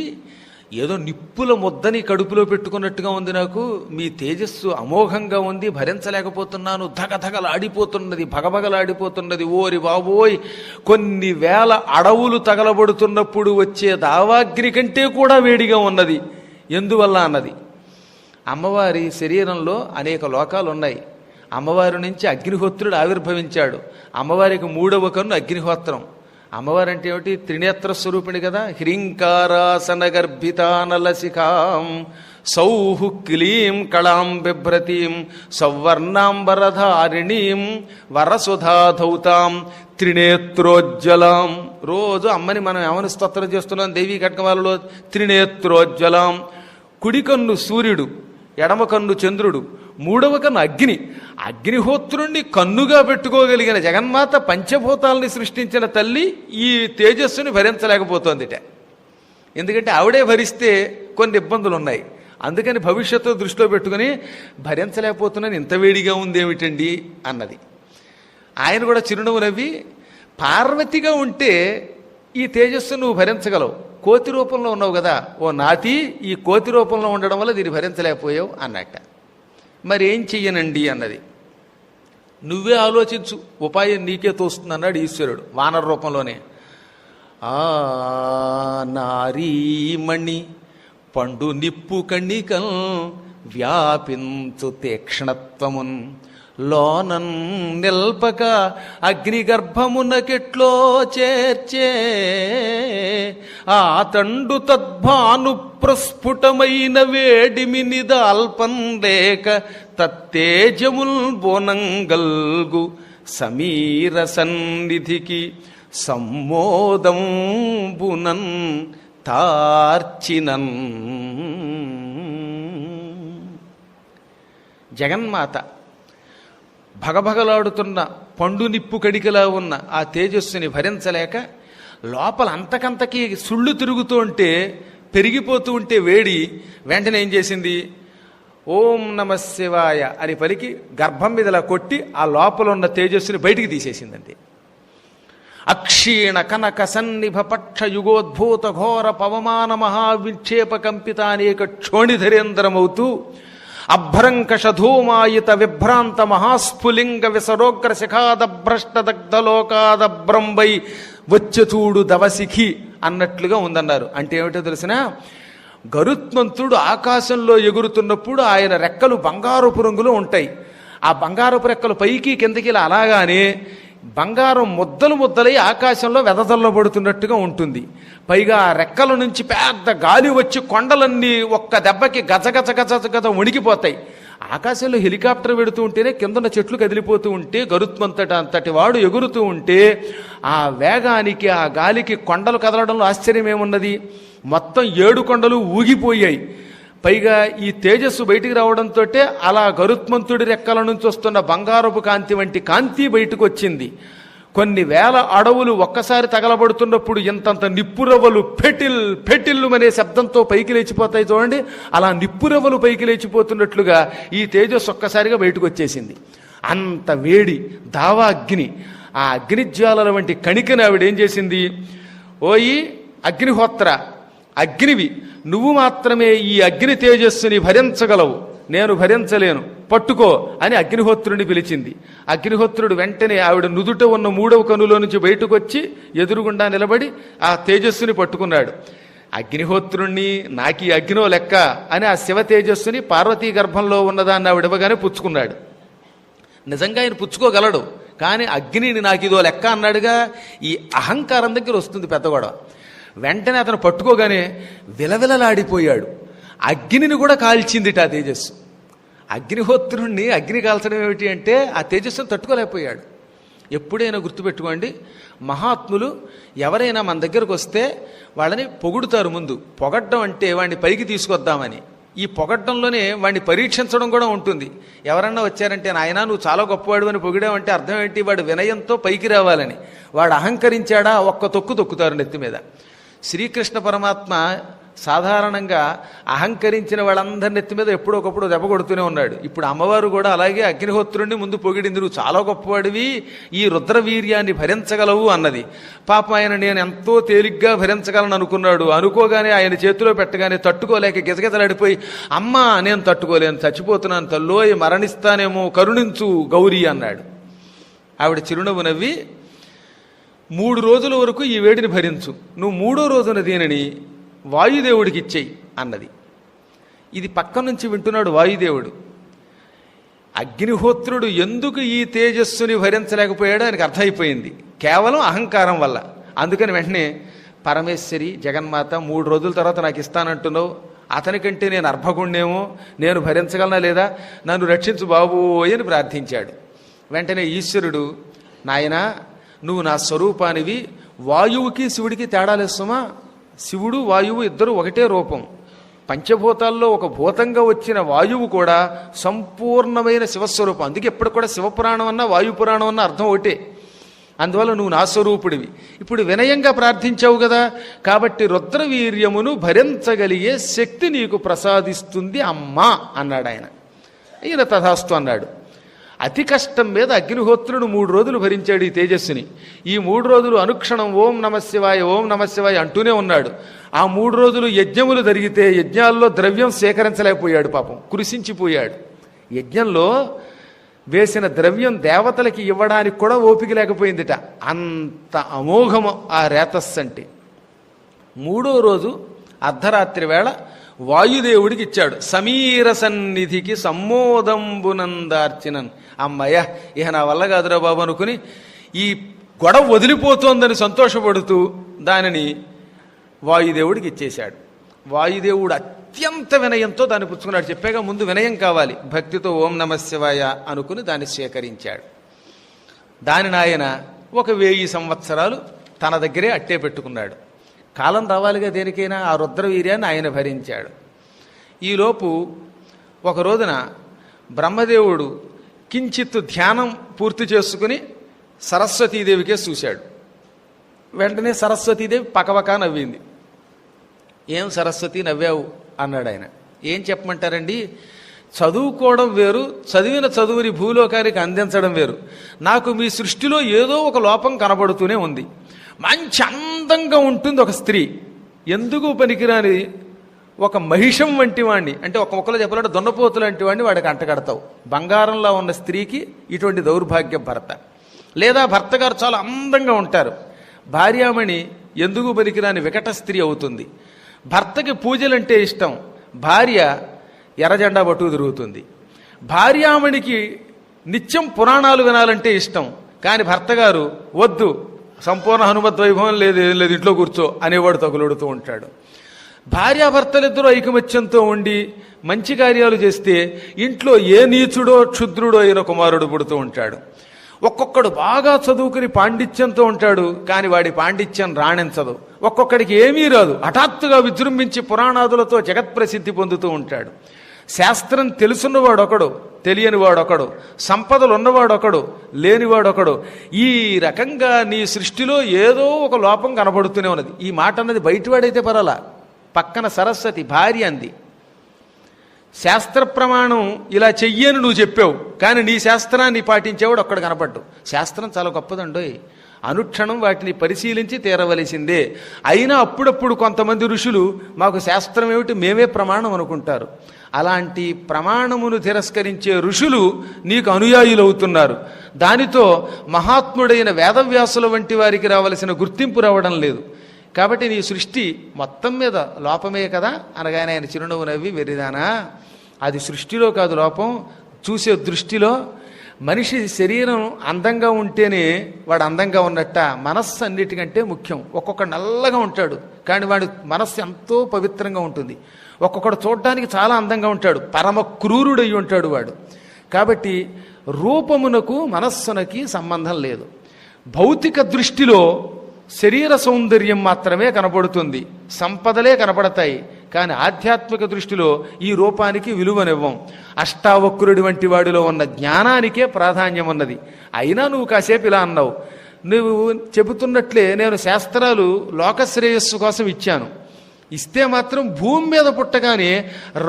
ఏదో నిప్పుల ముద్దని కడుపులో పెట్టుకున్నట్టుగా ఉంది నాకు, మీ తేజస్సు అమోఘంగా ఉంది, భరించలేకపోతున్నాను, ధగధగలాడిపోతున్నది, భగభగలాడిపోతున్నది. ఓరి బాబోయ్, కొన్ని వేల అడవులు తగలబడుతున్నప్పుడు వచ్చే దావాగ్ని కంటే కూడా వేడిగా ఉన్నది. ఎందువల్ల అన్నది, అమ్మవారి శరీరంలో అనేక లోకాలు ఉన్నాయి. అమ్మవారి నుంచి అగ్నిహోత్రుడు ఆవిర్భవించాడు. అమ్మవారికి 3వ కన్ను అగ్నిహోత్రం. అమ్మవారు అంటే ఏమిటి? త్రినేత్ర స్వరూపిణి కదా. హ్రీంకారాసన గర్భితానలసికాం సౌహు క్లీం కళాం బిభ్రతీం సౌవర్ణాంబరధారిణీం వరసుధాధౌతాం త్రినేత్రోజ్వలాం. రోజు అమ్మని మనం ఏమని స్తోత్రం చేస్తున్నాం దేవీ కట్కమాలలో? త్రినేత్రోజ్వలాం. కుడి కన్ను సూర్యుడు, ఎడమ కన్ను చంద్రుడు, 3వ కన్ను అగ్ని. అగ్నిహోత్రుణ్ణి కన్నుగా పెట్టుకోగలిగిన జగన్మాత పంచభూతాలని సృష్టించిన తల్లి ఈ తేజస్సుని భరించలేకపోతోందిట. ఎందుకంటే ఆవిడే భరిస్తే కొన్ని ఇబ్బందులు ఉన్నాయి. అందుకని భవిష్యత్తు దృష్టిలో పెట్టుకుని భరించలేకపోతున్నాను, ఇంత వేడిగా ఉందేమిటండి అన్నది. ఆయన కూడా చిరునవ్వు నవ్వి, పార్వతిగా ఉంటే ఈ తేజస్సు నువ్వు భరించగలవు, కోతి రూపంలో ఉన్నావు కదా ఓ నాతి, ఈ కోతి రూపంలో ఉండడం వల్ల దీన్ని భరించలేకపోయావు అన్నట్ట. మరి ఏం చెయ్యనండి అన్నది. నువ్వే ఆలోచించు, ఉపాయం నీకే తోస్తుంది అన్నాడు ఈశ్వరుడు వానర రూపంలోనే. ఆ నారీమణి పండు నిప్పు కణికం వ్యాపించు తీక్ష్ణత్వమున్ లోనన్ నిల్పక అగ్నిగర్భమునకెట్లో చేర్చే ఆ తండు తద్భాను ప్రస్ఫుటమైన వేడిమినిద అల్పం లేక తత్తేజముల్ బోనంగల్గు సమీర సన్నిధికి సమ్మోదం బునన్ తార్చినన్. జగన్మాత భగభగలాడుతున్న పండు నిప్పు కడికలా ఉన్న ఆ తేజస్సుని భరించలేక లోపల అంతకంతకీ సుళ్ళు తిరుగుతూ ఉంటే, పెరిగిపోతూ ఉంటే వేడి, వెంటనే ఏం చేసింది? ఓం నమ శివాయ అని పలికి గర్భం మీదలా కొట్టి ఆ లోపల ఉన్న తేజస్సుని బయటికి తీసేసిందండి. అక్షీణ కనక సన్నిభ పక్ష యుగోద్భూత ఘోర పవమాన మహావిక్షేప కంపితానేక క్షోణిధరేంద్రమవుతూ అభ్రంకషధూమాయిత విభ్రాంత మహాస్ఫులింగ విసరోగ్ర శిఖాదభ్రష్ట దగ్ధలోకాదభ్రంబై వచ్చతూడు దవసిఖి అన్నట్లుగా ఉందన్నారు. అంటే ఏమిటో తెలిసిన, గరుత్మంతుడు ఆకాశంలో ఎగురుతున్నప్పుడు ఆయన రెక్కలు బంగారపు రంగులో ఉంటాయి. ఆ బంగారపు రెక్కలు పైకి కిందకి ఇలా అలాగానే బంగారం ముద్దలు ముద్దలై ఆకాశంలో వెదజల్లబడుతున్నట్టుగా ఉంటుంది. పైగా ఆ రెక్కల నుంచి పెద్ద గాలి వచ్చి కొండలన్నీ ఒక్క దెబ్బకి గజగజ గజ గజ వణికిపోతాయి. ఆకాశంలో హెలికాప్టర్ వెడుతూ ఉంటేనే కిందన్న చెట్లు కదిలిపోతూ ఉంటే అంతటి వాడు ఎగురుతూ ఉంటే ఆ వేగానికి ఆ గాలికి కొండలు కదలడంలో ఆశ్చర్యమేమున్నది? మొత్తం 7 కొండలు ఊగిపోయాయి. పైగా ఈ తేజస్సు బయటికి రావడంతో అలా గరుత్మంతుడి రెక్కల నుంచి వస్తున్న బంగారపు కాంతి వంటి కాంతి బయటకు వచ్చింది. కొన్ని వేల అడవులు ఒక్కసారి తగలబడుతున్నప్పుడు ఇంతంత నిప్పురవ్వలు ఫెటిల్ ఫెటిల్లు అనే శబ్దంతో పైకి లేచిపోతాయి చూడండి. అలా నిప్పురవ్వలు పైకి లేచిపోతున్నట్లుగా ఈ తేజస్సు ఒక్కసారిగా బయటకు వచ్చేసింది. అంత వేడి దావాగ్ని, ఆ అగ్నిజ్వాలల వంటి కణికని ఆవిడేం చేసింది? ఓయి అగ్నిహోత్ర, అగ్నివి, నువ్వు మాత్రమే ఈ అగ్ని తేజస్సుని భరించగలవు, నేను భరించలేను, పట్టుకో అని అగ్నిహోత్రుడిని పిలిచింది. అగ్నిహోత్రుడు వెంటనే ఆవిడ నుదుట ఉన్న 3వ కనులో నుంచి బయటకు వచ్చి ఎదురుగుండా నిలబడి ఆ తేజస్సుని పట్టుకున్నాడు. అగ్నిహోత్రుణ్ణి నాకీ అగ్నో లెక్క అని ఆ శివ తేజస్సుని పార్వతీ గర్భంలో ఉన్నదాన్ని ఆవిడవగానే పుచ్చుకున్నాడు. నిజంగా ఆయన పుచ్చుకోగలడు, కానీ అగ్నిని నాకు ఇదో లెక్క అన్నాడుగా. ఈ అహంకారం దగ్గర వస్తుంది పెద్ద గొడవ. వెంటనే అతను పట్టుకోగానే విలవిలలాడిపోయాడు. అగ్నిని కూడా కాల్చిందిట ఆ తేజస్సు. అగ్నిహోత్రుణ్ణి అగ్ని కాల్చడం ఏమిటి అంటే ఆ తేజస్సును తట్టుకోలేకపోయాడు. ఎప్పుడైనా గుర్తుపెట్టుకోండి, మహాత్ములు ఎవరైనా మన దగ్గరకు వస్తే వాళ్ళని పొగుడుతారు. ముందు పొగడ్డం అంటే వాడిని పైకి తీసుకొద్దామని. ఈ పొగడ్డంలోనే వాడిని పరీక్షించడం కూడా ఉంటుంది. ఎవరన్నా వచ్చారంటే నాయన నువ్వు చాలా గొప్పవాడు అని పొగిడావంటే అర్థం ఏంటి? వాడు వినయంతో పైకి రావాలని. వాడు అహంకరించాడా ఒక్క తొక్కు తొక్కుతారు నెత్తి మీద. శ్రీకృష్ణ పరమాత్మ సాధారణంగా అహంకరించిన వాళ్ళందరి నెత్తి మీద ఎప్పుడో ఒకప్పుడు దెబ్బ కొడుతూనే ఉన్నాడు. ఇప్పుడు అమ్మవారు కూడా అలాగే అగ్నిహోత్రుడిని ముందు పొగిడింది, నువ్వు చాలా గొప్పవాడివి, ఈ రుద్రవీర్యాన్ని భరించగలవు అన్నది. పాపం ఆయన నేను ఎంతో తేలిగ్గా భరించగలను అనుకున్నాడు. అనుకోగానే ఆయన చేతిలో పెట్టగానే తట్టుకోలేక గిజగిజలాడిపోయి, అమ్మా నేను తట్టుకోలేను, చచ్చిపోతున్నాను తల్లోయ్, మరణిస్తానేమో, కరుణించు గౌరీ అన్నాడు. ఆవిడ చిరునవ్వు నవ్వి, 3 రోజుల వరకు ఈ వేడిని భరించు, నువ్వు 3వ రోజున దీనిని వాయుదేవుడికి ఇచ్చేయి అన్నది. ఇది పక్క నుంచి వింటున్నాడు వాయుదేవుడు. అగ్నిహోత్రుడు ఎందుకు ఈ తేజస్సుని భరించలేకపోయాడో ఆయనకు అర్థమైపోయింది, కేవలం అహంకారం వల్ల. అందుకని వెంటనే, పరమేశ్వరి జగన్మాత 3 రోజుల తర్వాత నాకు ఇస్తానంటున్నావు, అతనికంటే నేను అర్భగుణ్ణేమో, నేను భరించగలనా లేదా, నన్ను రక్షించు బాబోయ్ అని ప్రార్థించాడు. వెంటనే ఈశ్వరుడు, నాయనా నువ్వు నా స్వరూపానివి, వాయువుకి శివుడికి తేడాలేస్తుమా, శివుడు వాయువు ఇద్దరు ఒకటే రూపం. పంచభూతాల్లో ఒక భూతంగా వచ్చిన వాయువు కూడా సంపూర్ణమైన శివస్వరూపం. అందుకే ఎప్పుడు కూడా శివపురాణం అన్నా వాయుపురాణం అన్నా అర్థం ఒకటే. అందువల్ల నువ్వు నా స్వరూపుడివి. ఇప్పుడు వినయంగా ప్రార్థించావు కదా, కాబట్టి రుద్రవీర్యమును భరించగలిగే శక్తి నీకు ప్రసాదిస్తుంది అమ్మా అన్నాడు ఆయన. ఈయన తథాస్తు అన్నాడు. అతి కష్టం మీద అగ్నిహోత్రుడు 3 రోజులు భరించాడు ఈ తేజస్సుని. ఈ 3 రోజులు అనుక్షణం ఓం నమశివాయ ఓం నమశివాయ అంటూనే ఉన్నాడు. ఆ 3 రోజులు యజ్ఞములు జరిగితే యజ్ఞాల్లో ద్రవ్యం సేకరించలేకపోయాడు, పాపం కృషించిపోయాడు. యజ్ఞంలో వేసిన ద్రవ్యం దేవతలకి ఇవ్వడానికి కూడా ఓపిక లేకపోయిందిట, అంత అమోఘము ఆ రేతస్సు అంటే. 3వ రోజు అర్ధరాత్రి వేళ వాయుదేవుడికి ఇచ్చాడు. సమీర సన్నిధికి సమ్మోదంబునందార్చినన్. అమ్మయ్య, ఇహ నా వల్ల కాదురా బాబు అనుకుని ఈ గొడవ వదిలిపోతోందని సంతోషపడుతూ దానిని వాయుదేవుడికి ఇచ్చేశాడు. వాయుదేవుడు అత్యంత వినయంతో దాన్ని పుచ్చుకున్నాడు. చెప్పాక ముందు వినయం కావాలి. భక్తితో ఓం నమశివాయ అనుకుని దాన్ని స్వీకరించాడు. దానిని ఆయన 1000 సంవత్సరాలు తన దగ్గరే అట్టే పెట్టుకున్నాడు. కాలం రావాలిగా దేనికైనా, ఆ రుద్రవీర్యాన్ని ఆయన భరించాడు. ఈలోపు ఒక రోజున బ్రహ్మదేవుడు కించిత్తు ధ్యానం పూర్తి చేసుకుని సరస్వతీదేవికే చూశాడు. వెంటనే సరస్వతీదేవి పకపకా నవ్వింది. ఏం సరస్వతి నవ్వావు అన్నాడు ఆయన. ఏం చెప్పమంటారండి, చదువుకోవడం వేరు, చదివిన చదువుని భూలోకానికి అందించడం వేరు. నాకు మీ సృష్టిలో ఏదో ఒక లోపం కనబడుతూనే ఉంది. మంచి అందంగా ఉంటుంది ఒక స్త్రీ, ఎందుకు పనికిరాని ఒక మహిషం వంటి వాడిని, అంటే ఒక మొక్కలో చెప్పాలంటే దున్నపోతు లాంటి వాడిని వాడికి అంటగడతావు. బంగారంలో ఉన్న స్త్రీకి ఇటువంటి దౌర్భాగ్య భర్త. లేదా భర్త గారు చాలా అందంగా ఉంటారు, భార్యామణి ఎందుకు పనికిరాని వికట స్త్రీ అవుతుంది. భర్తకి పూజలంటే ఇష్టం, భార్య ఎర్రజెండా పట్టుకు తిరుగుతుంది. భార్యామణికి నిత్యం పురాణాలు వినాలంటే ఇష్టం, కానీ భర్త గారు వద్దు, సంపూర్ణ హనుమత్ వైభవం లేదు, ఏం లేదు, ఇంట్లో కూర్చో అనేవాడు తగులుడుతూ ఉంటాడు. భార్యాభర్తలిద్దరూ ఐకమత్యంతో ఉండి మంచి కార్యాలు చేస్తే ఇంట్లో ఏ నీచుడో క్షుద్రుడో అయిన కుమారుడు పుడుతూ ఉంటాడు. ఒక్కొక్కడు బాగా చదువుకుని పాండిత్యంతో ఉంటాడు, కానీ వాడి పాండిత్యం రాణించదు. ఒక్కొక్కడికి ఏమీ రాదు, హఠాత్తుగా విజృంభించి పురాణాదులతో జగత్ప్రసిద్ధి పొందుతూ ఉంటాడు. శాస్త్రం తెలుసున్నవాడొకడు, తెలియనివాడొకడు, సంపదలు ఉన్నవాడొకడు, లేనివాడొకడు. ఈ రకంగా నీ సృష్టిలో ఏదో ఒక లోపం కనబడుతూనే ఉన్నది. ఈ మాట అన్నది బయటవాడైతే పర్వాలా, పక్కన సరస్వతి భార్య అంది. శాస్త్ర ప్రమాణం ఇలా చెయ్యని నువ్వు చెప్పావు, కానీ నీ శాస్త్రాన్ని పాటించేవాడు ఒక్కడు కనపడ్డు. శాస్త్రం చాలా గొప్పదండోయ్, అనుక్షణం వాటిని పరిశీలించి తీరవలసిందే. అయినా అప్పుడప్పుడు కొంతమంది ఋషులు మాకు శాస్త్రం ఏమిటి, మేమే ప్రమాణం అనుకుంటారు. అలాంటి ప్రమాణమును తిరస్కరించే ఋషులు నీకు అనుయాయులు అవుతున్నారు. దానితో మహాత్ముడైన వేదవ్యాసుల వంటి వారికి రావలసిన గుర్తింపు రావడం లేదు. కాబట్టి నీ సృష్టి మొత్తం మీద లోపమే కదా అనగానే ఆయన చిరునవ్వు నవ్వి, వెర్రిదానా, అది సృష్టిలో కాదు లోపం, చూసే దృష్టిలో. మనిషి శరీరం అందంగా ఉంటేనే వాడు అందంగా ఉన్నట్ట, మనస్సు అన్నిటికంటే ముఖ్యం. ఒక్కొక్క నల్లగా ఉంటాడు, కానీ వాడి మనస్సు ఎంతో పవిత్రంగా ఉంటుంది. ఒక్కొక్కడు చూడడానికి చాలా అందంగా ఉంటాడు, పరమ క్రూరుడై ఉంటాడు వాడు. కాబట్టి రూపమునకు మనస్సునకి సంబంధం లేదు. భౌతిక దృష్టిలో శరీర సౌందర్యం మాత్రమే కనబడుతుంది, సంపదలే కనబడతాయి. కానీ ఆధ్యాత్మిక దృష్టిలో ఈ రూపానికి విలువనివ్వం. అష్టావక్రుడి వంటి వాడిలో ఉన్న జ్ఞానానికే ప్రాధాన్యం ఉన్నది. అయినా నువ్వు కాసేపు ఇలా అన్నావు. నువ్వు చెబుతున్నట్లే నేను శాస్త్రాలు లోకశ్రేయస్సు కోసం ఇచ్చాను. ఇస్తే మాత్రం భూమి మీద పుట్టగానే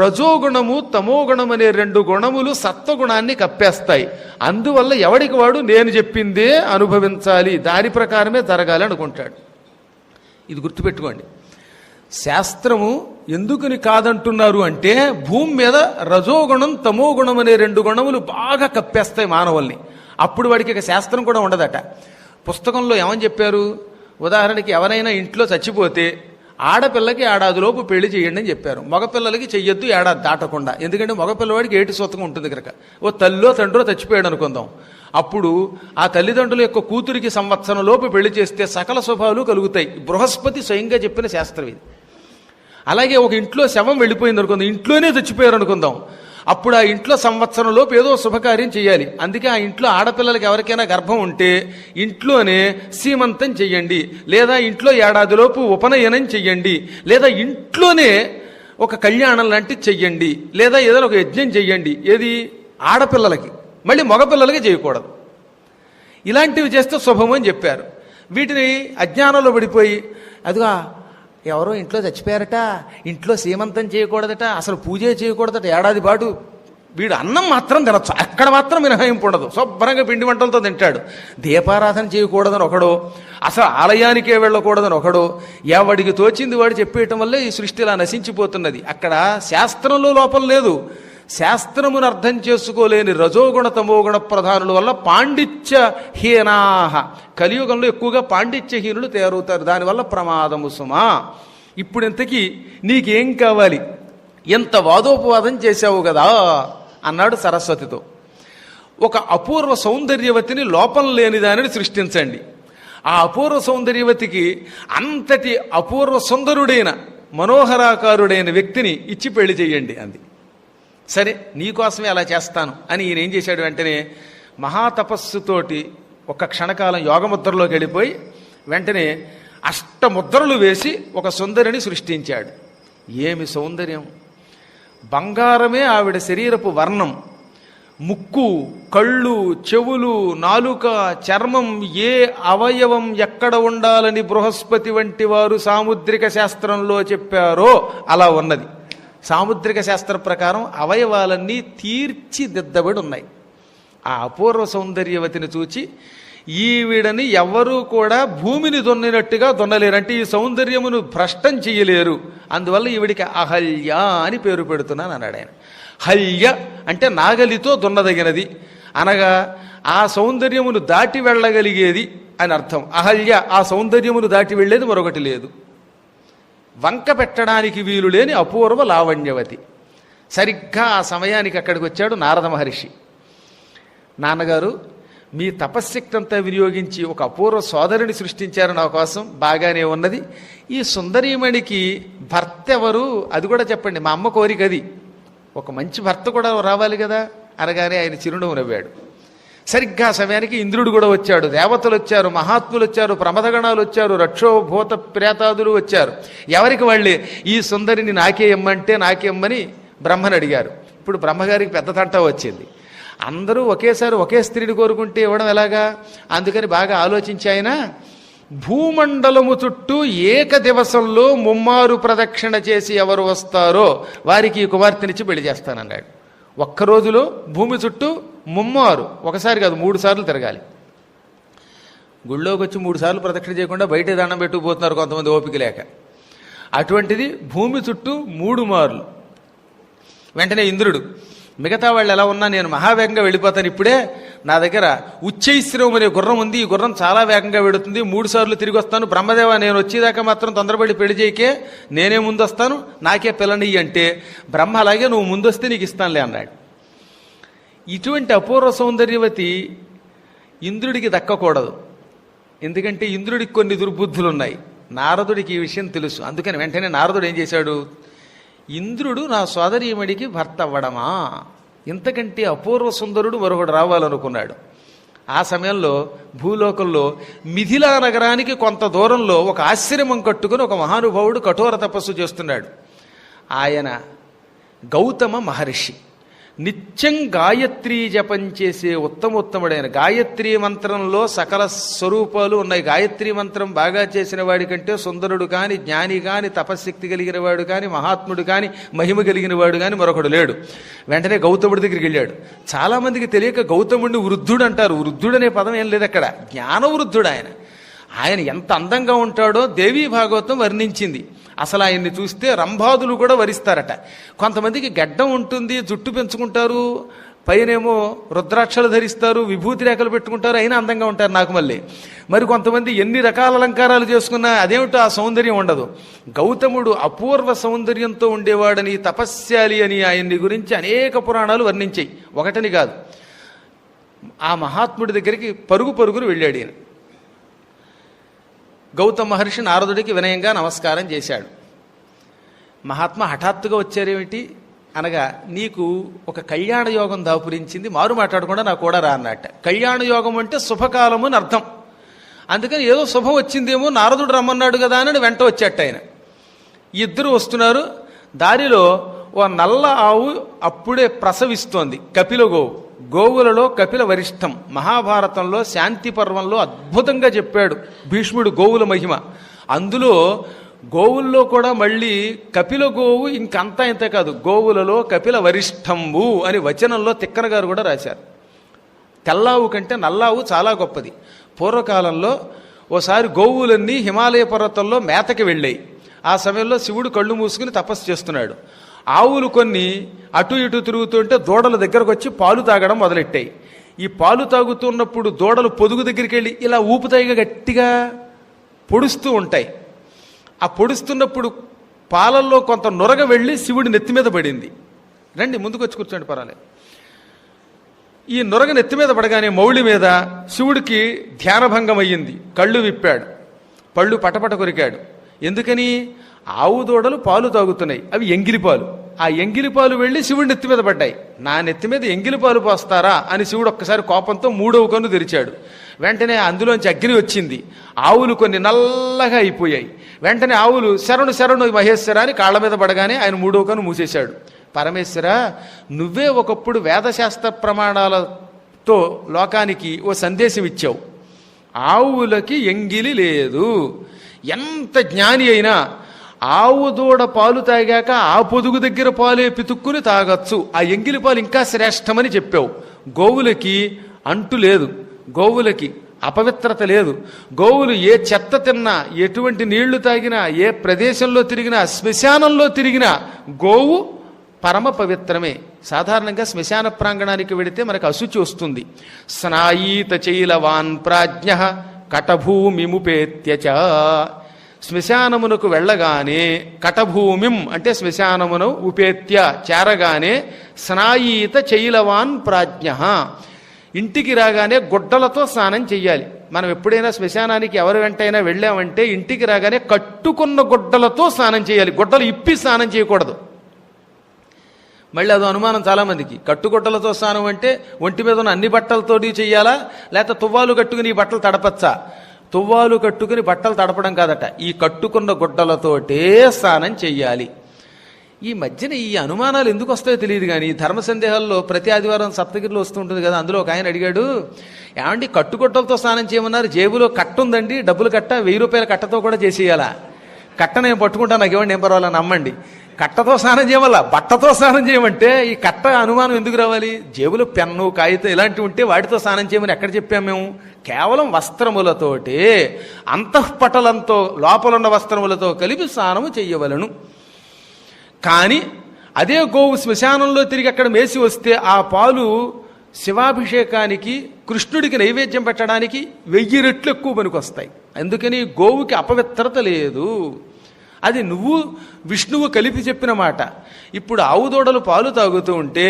రజోగుణము తమోగుణం అనే 2 గుణములు సత్వగుణాన్ని కప్పేస్తాయి. అందువల్ల ఎవడికి వాడు నేను చెప్పిందే అనుభవించాలి, దాని ప్రకారమే జరగాలి అనుకుంటాడు. ఇది గుర్తుపెట్టుకోండి. శాస్త్రము ఎందుకుని కాదంటున్నారు అంటే భూమి మీద రజోగుణం తమోగుణం అనే 2 గుణములు బాగా కప్పేస్తాయి మానవుల్ని. అప్పుడు వాడికి ఇక శాస్త్రం కూడా ఉండదట. పుస్తకంలో ఏమని చెప్పారు? ఉదాహరణకి ఎవరైనా ఇంట్లో చచ్చిపోతే ఆడపిల్లకి ఏడాదిలోపు పెళ్లి చేయండి అని చెప్పారు. మగపిల్లలకి చెయ్యొద్దు ఏడాది దాటకుండా. ఎందుకంటే మగపిల్లవాడికి ఏటి సొత్తకం ఉంటుంది కనుక. ఓ తల్లో తండ్రో చచ్చిపోయాడు అనుకుందాం. అప్పుడు ఆ తల్లిదండ్రుల యొక్క కూతురికి సంవత్సరం లోపు పెళ్లి చేస్తే సకల శుభాలు కలుగుతాయి. బృహస్పతి స్వయంగా చెప్పిన శాస్త్రం ఇది. అలాగే ఒక ఇంట్లో శవం వెళ్ళిపోయింది అనుకుందాం, ఇంట్లోనే చచ్చిపోయారు అనుకుందాం. అప్పుడు ఆ ఇంట్లో సంవత్సరం లోపు ఏదో శుభకార్యం చేయాలి. అందుకే ఆ ఇంట్లో ఆడపిల్లలకి ఎవరికైనా గర్భం ఉంటే ఇంట్లోనే సీమంతం చెయ్యండి, లేదా ఇంట్లో ఏడాదిలోపు ఉపనయనం చెయ్యండి, లేదా ఇంట్లోనే ఒక కళ్యాణం లాంటిది చెయ్యండి, లేదా ఏదైనా ఒక యజ్ఞం చెయ్యండి. ఏది? ఆడపిల్లలకి. మళ్ళీ మగపిల్లలకి చేయకూడదు. ఇలాంటివి చేస్తే శుభము అని చెప్పారు. వీటిని అజ్ఞానంలో పడిపోయి అదిగా ఎవరో ఇంట్లో చచ్చిపోయారట, ఇంట్లో సీమంతం చేయకూడదట, అసలు పూజే చేయకూడదట, ఏడాది పాటు వీడు అన్నం మాత్రం తినచ్చు, అక్కడ మాత్రం మినహాయింపు ఉండదు, శుభ్రంగా పిండి వంటలతో తింటాడు. దీపారాధన చేయకూడదని ఒకడు, అసలు ఆలయానికే వెళ్ళకూడదని ఒకడు, ఎవడికి తోచింది వాడు చెప్పేయటం వల్లే ఈ సృష్టి ఇలా నశించిపోతున్నది. అక్కడ శాస్త్రంలో లోపం లేదు. శాస్త్రమును అర్థం చేసుకోలేని రజోగుణ తమోగుణ ప్రధానుల వల్ల పాండిత్యహీనాహ, కలియుగంలో ఎక్కువగా పాండిత్యహీనులు తయారవుతారు. దానివల్ల ప్రమాదము సుమా. ఇప్పుడు ఇంతకీ నీకేం కావాలి? ఎంత వాదోపవాదం చేశావు కదా అన్నాడు సరస్వతితో. ఒక అపూర్వ సౌందర్యవతిని లోపం లేని దానిని సృష్టించండి. ఆ అపూర్వ సౌందర్యవతికి అంతటి అపూర్వ సుందరుడైన మనోహరాకారుడైన వ్యక్తిని ఇచ్చి పెళ్లి చేయండి అంది. సరే, నీకోసమే అలా చేస్తాను అని ఈయన ఏం చేశాడు? వెంటనే మహాతపస్సుతోటి ఒక క్షణకాలం యోగముద్రలోకి వెళ్ళిపోయి వెంటనే అష్టముద్రలు వేసి ఒక సుందరిని సృష్టించాడు. ఏమి సౌందర్యం! బంగారమే ఆవిడ శరీరపు వర్ణం. ముక్కు, కళ్ళు, చెవులు, నాలుక, చర్మం, ఏ అవయవం ఎక్కడ ఉండాలని బృహస్పతి వంటి వారు సాముద్రిక శాస్త్రంలో చెప్పారో అలా ఉన్నది. సాముద్రిక శాస్త్ర ప్రకారం అవయవాలన్నీ తీర్చిదిద్దబడి ఉన్నాయి. ఆ అపూర్వ సౌందర్యవతిని చూచి ఈవిడని ఎవ్వరూ కూడా భూమిని దున్నినట్టుగా దున్నలేరు, అంటే ఈ సౌందర్యమును భ్రష్టం చెయ్యలేరు, అందువల్ల ఈవిడికి అహల్య అని పేరు పెడుతున్నాను అన్నాడు ఆయన. హల్య అంటే నాగలితో దున్నదగినది అనగా ఆ సౌందర్యమును దాటి వెళ్ళగలిగేది అని అర్థం. అహల్య ఆ సౌందర్యమును దాటి వెళ్ళేది మరొకటి లేదు. వంక పెట్టడానికి వీలు లేని అపూర్వ లావణ్యవతి. సరిగ్గా ఆ సమయానికి అక్కడికి వచ్చాడు నారద మహర్షి. నాన్నగారు, మీ తపశ్శక్తి అంతా వినియోగించి ఒక అపూర్వ సోదరిని సృష్టించారు నా కోసం, బాగానే ఉన్నది. ఈ సుందరీమణికి భర్త ఎవరు అది కూడా చెప్పండి, మా అమ్మ కోరిక అది. ఒక మంచి భర్త కూడా రావాలి కదా అనగానే ఆయన చిరునవ్వు నవ్వాడు. సరిగ్గా సమయానికి ఇంద్రుడు కూడా వచ్చాడు, దేవతలు వచ్చారు, మహాత్ములు వచ్చారు, ప్రమదగణాలు వచ్చారు, రక్షోభూత ప్రేతాదులు వచ్చారు. ఎవరికి వాళ్ళే ఈ సుందరిని నాకే ఇమ్మంటే నాకే ఇమ్మని బ్రహ్మని అడిగారు. ఇప్పుడు బ్రహ్మగారికి పెద్ద తంట వచ్చింది. అందరూ ఒకేసారి ఒకే స్త్రీని కోరుకుంటే ఇవ్వడం ఎలాగా? అందుకని బాగా ఆలోచించి ఆయన భూమండలము చుట్టూ ఏక దివసంలో 3 ప్రదక్షిణ చేసి ఎవరు వస్తారో వారికి ఈ కుమార్తెనిచ్చి పెళ్లి చేస్తానన్నాడు. ఒక్క రోజులో భూమి చుట్టూ 3 ఒకసారి కాదు 3 సార్లు తిరగాలి. గుళ్ళోకి వచ్చి 3 సార్లు ప్రదక్షిణ చేయకుండా బయటే దండం పెట్టుకుపోతున్నారు కొంతమంది ఓపిక లేక. అటువంటిది భూమి చుట్టూ 3 మార్లు. వెంటనే ఇంద్రుడు, మిగతా వాళ్ళు ఎలా ఉన్నా నేను మహావేగంగా వెళ్ళిపోతాను, ఇప్పుడే నా దగ్గర ఉచ్చైశ్రవం అనే గుర్రం ఉంది, ఈ గుర్రం చాలా వేగంగా వెడుతుంది, 3 సార్లు తిరిగి వస్తాను, బ్రహ్మదేవ నేను వచ్చేదాకా మాత్రం తొందరపడి పెళ్లి చేయకే, నేనే ముందు వస్తాను, నాకే పిల్లని అంటే బ్రహ్మ అలాగే నువ్వు ముందు వస్తే నీకు ఇస్తానులే అన్నాడు. ఇటువంటి అపూర్వ సౌందర్యవతి ఇంద్రుడికి దక్కకూడదు, ఎందుకంటే ఇంద్రుడికి కొన్ని దుర్బుద్ధులు ఉన్నాయి. నారదుడికి ఈ విషయం తెలుసు. అందుకని వెంటనే నారదుడు ఏం చేశాడు, ఇంద్రుడు నా సోదరీమణికి భర్త అవ్వడమా, ఇంతకంటే అపూర్వ సుందరుడు మరొకడు రావాలనుకున్నాడు. ఆ సమయంలో భూలోకంలో మిథిలా నగరానికి కొంత దూరంలో ఒక ఆశ్రమం కట్టుకుని ఒక మహానుభావుడు కఠోర తపస్సు చేస్తున్నాడు. ఆయన గౌతమ మహర్షి. నిత్యం గాయత్రీ జపం చేసే ఉత్తమోత్తముడైన గాయత్రీ మంత్రంలో సకల స్వరూపాలు ఉన్నాయి. గాయత్రీ మంత్రం బాగా చేసిన వాడికంటే సుందరుడు కాని, జ్ఞాని కాని, తపశ్శక్తి కలిగిన వాడు కాని, మహాత్ముడు కాని, మహిమ కలిగిన వాడు కాని మరొకడు లేడు. వెంటనే గౌతముడి దగ్గరికి వెళ్ళాడు. చాలా మందికి తెలియక గౌతముడిని వృద్ధుడు అంటారు. వృద్ధుడు అనే పదం ఏం లేదు అక్కడ, జ్ఞాన వృద్ధుడు ఆయన. ఆయన ఎంత అందంగా ఉంటాడో దేవీ భాగవతం వర్ణించింది. అసలు ఆయన్ని చూస్తే రంభాదులు కూడా వరిస్తారట. కొంతమందికి గడ్డం ఉంటుంది, జుట్టు పెంచుకుంటారు, పైనేమో రుద్రాక్షలు ధరిస్తారు, విభూతి రేఖలు పెట్టుకుంటారు, అయినా అందంగా ఉంటారు నాకు మళ్ళీ. మరి కొంతమంది ఎన్ని రకాల అలంకారాలు చేసుకున్నా అదేమిటో ఆ సౌందర్యం ఉండదు. గౌతముడు అపూర్వ సౌందర్యంతో ఉండేవాడని, తపస్యాలి అని ఆయన్ని గురించి అనేక పురాణాలు వర్ణించాయి, ఒకటని కాదు. ఆ మహాత్ముడి దగ్గరికి పరుగు పరుగురు వెళ్ళాడు ఈయన. గౌతమ మహర్షి నారదుడికి వినయంగా నమస్కారం చేశాడు. మహాత్మా హఠాత్తుగా వచ్చారేమిటి అనగా, నీకు ఒక కళ్యాణ యోగం దాపురించింది, మారు మాట్లాడకుండా నాకు కూడా రా అన్నట్ట. కళ్యాణ యోగం అంటే శుభకాలము అని అర్థం. అందుకని ఏదో శుభం వచ్చిందేమో, నారదుడు రమ్మన్నాడు కదా అని వెంట వచ్చేట ఆయన. ఇద్దరు వస్తున్నారు. దారిలో ఓ నల్ల ఆవు అప్పుడే ప్రసవిస్తోంది, కపిల గోవు. గోవులలో కపిల వరిష్టం. మహాభారతంలో శాంతి పర్వంలో అద్భుతంగా చెప్పాడు భీష్ముడు గోవుల మహిమ. అందులో గోవుల్లో కూడా మళ్ళీ కపిల గోవు ఇంకంతా ఇంత కాదు, గోవులలో కపిల వరిష్టంబు అని వచనంలో తిక్కన గారు కూడా రాశారు. తెల్లావు కంటే నల్లావు చాలా గొప్పది. పూర్వకాలంలో ఓసారి గోవులన్నీ హిమాలయ పర్వతంలో మేతకి వెళ్ళాయి. ఆ సమయంలో శివుడు కళ్ళు మూసుకుని తపస్సు చేస్తున్నాడు. ఆవులు కొన్ని అటు ఇటు తిరుగుతుంటే దూడల దగ్గరకు వచ్చి పాలు తాగడం మొదలెట్టాయి. ఈ పాలు తాగుతున్నప్పుడు దూడలు పొదుగు దగ్గరికి వెళ్ళి ఇలా ఊపుతాయిగా, గట్టిగా పొడుస్తూ ఉంటాయి. ఆ పొడుస్తున్నప్పుడు పాలల్లో కొంత నొరగ వెళ్ళి శివుడి నెత్తి మీద పడింది. రండి ముందుకు వచ్చి కూర్చోండి పర్వాలేదు. ఈ నొరగ నెత్తి మీద పడగానే మౌళి మీద శివుడికి ధ్యానభంగం అయ్యింది. కళ్ళు విప్పాడు, పళ్ళు పటపట కొరికాడు. ఎందుకని? ఆవు దూడలు పాలు తాగుతున్నాయి, అవి ఎంగిలిపాలు. ఆ ఎంగిలిపాలు వెళ్ళి శివుడి నెత్తి మీద పడ్డాయి. నా నెత్తి మీద ఎంగిలిపాలు పోస్తారా అని శివుడు ఒక్కసారి కోపంతో మూడవ కన్ను తెరిచాడు. వెంటనే అందులోంచి అగ్ని వచ్చింది. ఆవులు కొన్ని నల్లగా అయిపోయాయి. వెంటనే ఆవులు శరణు శరణు మహేశ్వర అని కాళ్ళ మీద పడగానే ఆయన మూడవ కన్ను మూసేశాడు. పరమేశ్వర, నువ్వే ఒకప్పుడు వేదశాస్త్ర ప్రమాణాలతో లోకానికి ఓ సందేశం ఇచ్చావు. ఆవులకి ఎంగిలి లేదు. ఎంత జ్ఞాని అయినా ఆవు దూడ పాలు తాగాక ఆ పొదుగు దగ్గర పాలే పితుక్కుని తాగొచ్చు, ఆ ఎంగిలి పాలు ఇంకా శ్రేష్టమని చెప్పావు. గోవులకి అంటు లేదు, గోవులకి అపవిత్రత లేదు. గోవులు ఏ చెత్త తిన్నా, ఎటువంటి నీళ్లు తాగినా, ఏ ప్రదేశంలో తిరిగినా, శ్మశానంలో తిరిగినా గోవు పరమ పవిత్రమే. సాధారణంగా శ్మశాన ప్రాంగణానికి వెడితే మనకు అశుచి వస్తుంది. స్నాయీత చైలవాన్ ప్రాజ్ఞ కటభూమిముపేత్యచ. శ్మశానమునకు వెళ్ళగానే, కటభూమిం అంటే శ్మశానమును, ఉపేత్య చేరగానే, స్నాయీత చైలవాన్ ప్రాజ్ఞ, ఇంటికి రాగానే గుడ్డలతో స్నానం చెయ్యాలి. మనం ఎప్పుడైనా శ్మశానానికి ఎవరి వెంటైనా వెళ్ళామంటే ఇంటికి రాగానే కట్టుకున్న గుడ్డలతో స్నానం చేయాలి, గుడ్డలు ఇప్పి స్నానం చేయకూడదు. మళ్ళీ అదో అనుమానం చాలామందికి, కట్టుగుడ్డలతో స్నానం అంటే ఒంటి మీద ఉన్న అన్ని బట్టలతోటి చెయ్యాలా, లేకపోతే తువ్వాలు కట్టుకుని ఈ బట్టలు తడపచ్చా? తువ్వాలు కట్టుకుని బట్టలు తడపడం కాదట, ఈ కట్టుకున్న గుడ్డలతోటే స్నానం చెయ్యాలి. ఈ మధ్యన ఈ అనుమానాలు ఎందుకు వస్తాయో తెలియదు కానీ ధర్మ సందేహాల్లో ప్రతి ఆదివారం సప్తగిరిలో వస్తుంటుంది కదా, అందులో ఒక ఆయన అడిగాడు, ఏమండి కట్టుగుడ్డలతో స్నానం చేయమన్నారు, జేబులో కట్ట ఉందండి, డబ్బులు కట్ట, 1000 రూపాయల కట్టతో కూడా చేసేయాలా? కట్ట నేను పట్టుకుంటాను, నాకు ఇవ్వండి, ఏం పర్వాలని నమ్మండి. కట్టతో స్నానం చేయమల్లా, బట్టతో స్నానం చేయమంటే ఈ కట్ట అనుమానం ఎందుకు రావాలి? జేబులో పెన్ను, కాగితం ఇలాంటివి ఉంటే వాటితో స్నానం చేయమని ఎక్కడ చెప్పాము మేము? కేవలం వస్త్రములతోటే, అంతఃపటలంతో, లోపలున్న వస్త్రములతో కలిపి స్నానము చెయ్యవలను. కానీ అదే గోవు శ్మశానంలో తిరిగి అక్కడ మేసి వస్తే ఆ పాలు శివాభిషేకానికి, కృష్ణుడికి నైవేద్యం పెట్టడానికి 1000 రెట్లు ఎక్కువ పనికొస్తాయి. అందుకని గోవుకి అపవిత్రత లేదు. అది నువ్వు విష్ణువు కలిపి చెప్పిన మాట. ఇప్పుడు ఆవు దూడలు పాలు తాగుతూ ఉంటే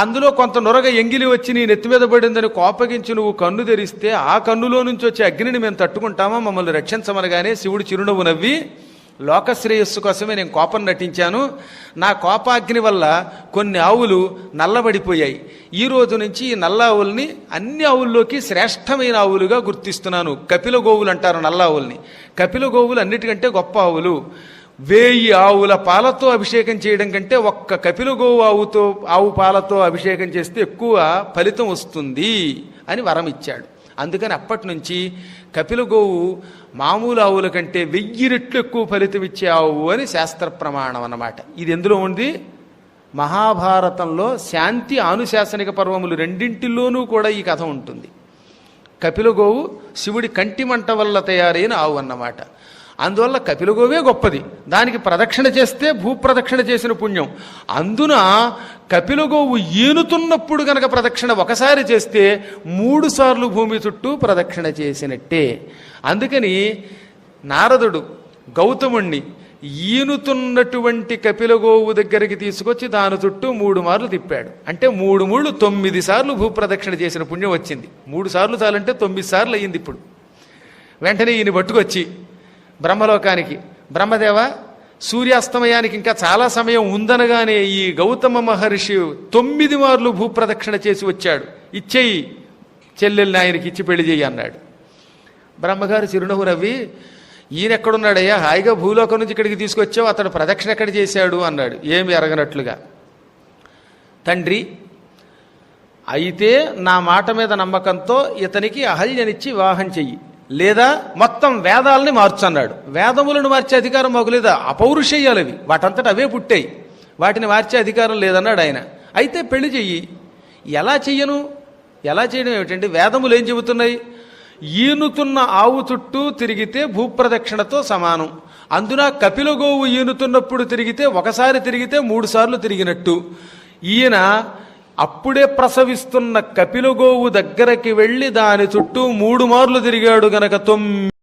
అందులో కొంత నొరగ ఎంగిలి వచ్చి నీ నెత్తి మీద పడిందని కోపగించి నువ్వు కన్ను తెరిస్తే ఆ కన్నులో నుంచి వచ్చే అగ్నిని మేము తట్టుకుంటామా, మమ్మల్ని రక్షించమనగానే శివుడు చిరునవ్వు నవ్వి, లోకశ్రేయస్సు కోసమే నేను కోపం నటించాను, నా కోపాగ్ని వల్ల కొన్ని ఆవులు నల్లబడిపోయాయి, ఈ రోజు నుంచి ఈ నల్ల ఆవుల్ని అన్ని ఆవుల్లోకి శ్రేష్టమైన ఆవులుగా గుర్తిస్తున్నాను. కపిల గోవులు అంటారు నల్ల ఆవుల్ని. కపిల గోవులు అన్నిటికంటే గొప్ప ఆవులు. 1000 ఆవుల పాలతో అభిషేకం చేయడం కంటే ఒక్క కపిలగోవు ఆవు పాలతో అభిషేకం చేస్తే ఎక్కువ ఫలితం వస్తుంది అని వరం ఇచ్చాడు. అందుకని అప్పటి నుంచి కపిలగోవు మామూలు ఆవుల కంటే 1000 రెట్లు ఎక్కువ ఫలితం ఇచ్చే ఆవు అని శాస్త్ర ప్రమాణం అన్నమాట. ఇది ఎందులో ఉంది? మహాభారతంలో శాంతి ఆనుశాసనిక పర్వములు రెండింటిలోనూ కూడా ఈ కథ ఉంటుంది. కపిలగోవు శివుడి కంటి మంట వల్ల తయారైన ఆవు అన్నమాట. అందువల్ల కపిలగోవే గొప్పది. దానికి ప్రదక్షిణ చేస్తే భూప్రదక్షిణ చేసిన పుణ్యం. అందున కపిలగోవు ఈనుతున్నప్పుడు గనక ప్రదక్షిణ ఒకసారి చేస్తే 3 సార్లు భూమి చుట్టూ ప్రదక్షిణ చేసినట్టే. అందుకని నారదుడు గౌతముణ్ణి ఈనుతున్నటువంటి కపిలగోవు దగ్గరికి తీసుకొచ్చి దాని చుట్టూ 3 మార్లు తిప్పాడు. అంటే 3 మూళ్ళు 9 సార్లు భూప్రదక్షిణ చేసిన పుణ్యం వచ్చింది. 3 సార్లు చాలంటే 9 సార్లు అయ్యింది. ఇప్పుడు వెంటనే ఈయన పట్టుకొచ్చి బ్రహ్మలోకానికి, బ్రహ్మదేవ సూర్యాస్తమయానికి ఇంకా చాలా సమయం ఉందనగానే ఈ గౌతమ మహర్షి 9 మార్లు భూప్రదక్షిణ చేసి వచ్చాడు. ఇచ్చేయి, చెల్లెల్ని ఆయనకి ఇచ్చి పెళ్లి చేయి అన్నాడు. బ్రహ్మగారు చిరునవ్వు నవ్వి, ఈయన ఎక్కడున్నాడయ్యా, హాయిగా భూలోకం నుంచి ఇక్కడికి తీసుకొచ్చావు, అతడు ప్రదక్షిణ ఎక్కడ చేశాడు అన్నాడు ఏమి ఎరగనట్లుగా. తండ్రి, అయితే నా మాట మీద నమ్మకంతో ఇతనికి అహల్యనిచ్చి వివాహం చెయ్యి, లేదా మొత్తం వేదాలని మార్చన్నాడు. వేదములను మార్చే అధికారం మాకు లేదా, అపౌరుషేయాలు అవి, వాటంతట అవే పుట్టాయి, వాటిని మార్చే అధికారం లేదన్నాడు ఆయన. అయితే పెళ్లి చెయ్యి. ఎలా చెయ్యను? ఎలా చేయడం ఏమిటండి? వేదములు ఏం చెబుతున్నాయి? ఈనుతున్న ఆవు చుట్టూ తిరిగితే భూప్రదక్షిణతో సమానం. అందున కపిలగోవు ఈనుతున్నప్పుడు తిరిగితే, ఒకసారి తిరిగితే 3 సార్లు తిరిగినట్టు. ఈయన అప్పుడే ప్రసవిస్తున్న కపిలగోవు దగ్గరకి వెళ్ళి దాని చుట్టూ 3 మార్లు తిరిగాడు గనక